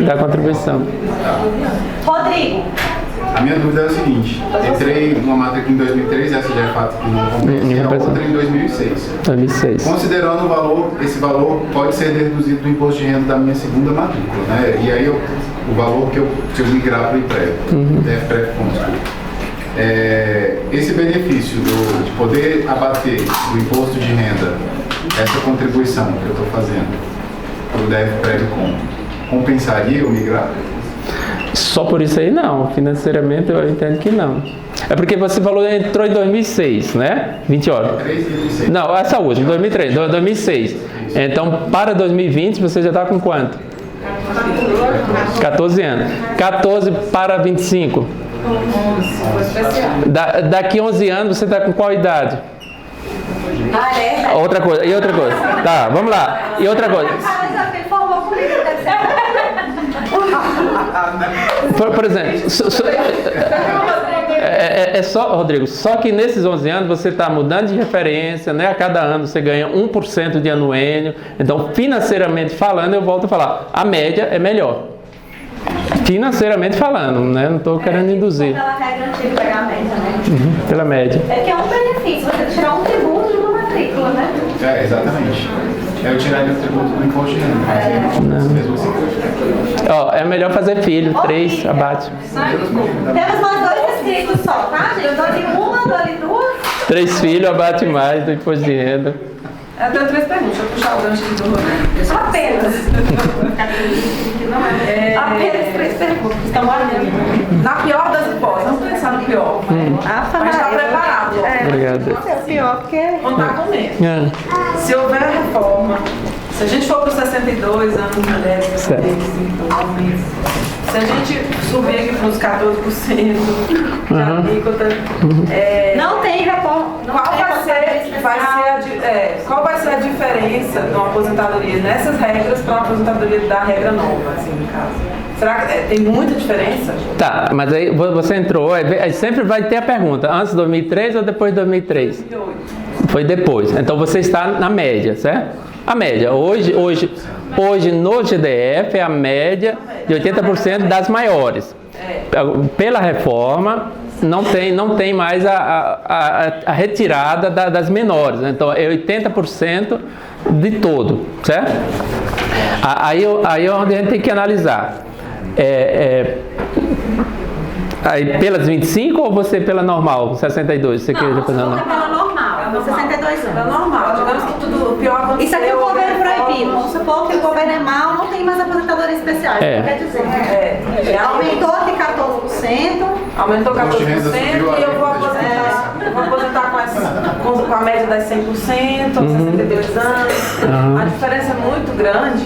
da contribuição. Rodrigo. A minha dúvida é o seguinte, entrei numa matrícula em 2003, essa já é fato que não compensa, e a outra em 2006. Considerando o valor, esse valor pode ser deduzido do imposto de renda da minha segunda matrícula, né? E aí o valor que eu migrar para o IPREV, esse benefício de poder abater o imposto de renda, essa contribuição que eu estou fazendo para o DF Previcon, compensaria eu migrar? Só por isso aí não, financeiramente eu entendo que não. É porque você falou que entrou em 2006, né? 20 horas. Não, essa última, 2006. Então, para 2020, você já está com quanto? 14 anos. 14 para 25. Daqui 11 anos, você está com qual idade? Outra coisa. Tá, vamos lá. E outra coisa. Por exemplo, Rodrigo, só que nesses 11 anos você está mudando de referência, né? A cada ano você ganha 1% de anuênio. Então, financeiramente falando, eu volto a falar, a média é melhor. financeiramente falando, né? Não estou querendo induzir. Pela regra antiga pegar a média, né? Pela média. É que é um benefício, você tirar um tributo de uma matrícula, né? Exatamente. Eu tiraria o tributo do imposto de renda. Mesmo assim. Ó, é melhor fazer filho, 3 abate. Temos mais 2 inscritos só, tá, gente? Dou-lhe uma, dou-lhe 2. 3 filhos abate mais do imposto de renda. Eu tenho 3 perguntas, deixa eu puxar o gancho aqui do Rodrigo. Apenas. Apenas 3 perguntas. Estão olhando. Na pior das hipóteses, vamos pensar no pior. Mas está preparado. Obrigado. É o pior porque... Contar com medo. Se houver reforma, se a gente for para os 62 anos, mulheres, 65 homens, se a gente subir aqui para os 14% de alíquota, não tem reforma. Qual vai ser a diferença de uma aposentadoria nessas regras para uma aposentadoria da regra nova, assim, no caso? Será que tem muita diferença? Tá, mas aí você entrou, aí sempre vai ter a pergunta, antes de 2003 ou depois de 2003? 2008. Foi depois, então você está na média, certo? A média, hoje no GDF é a média de 80% das maiores. Pela reforma, não tem mais a retirada das menores, né? Então é 80% de todo, certo? Aí é onde a gente tem que analisar. Aí pelas 25 ou você pela normal, 62? Você quer pela normal, 62 anos. Pela normal, digamos que tudo pior aconteceu. Isso aqui o governo proibiu. Vamos supor que o governo é mau, não tem mais aposentadoria especial. Quer dizer, aumentou aqui 14%. Aumentou 14% e eu vou aposentar com a média das 100%, 62 anos. A diferença é muito grande.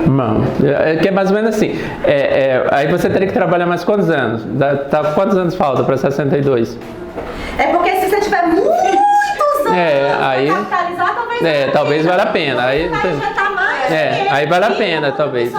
Não, que é mais ou menos assim. Aí você teria que trabalhar mais quantos anos? Quantos anos falta para 62? É porque se você tiver muitos anos aí, capitalizar, talvez talvez valha a pena. Aí vale a pena, talvez.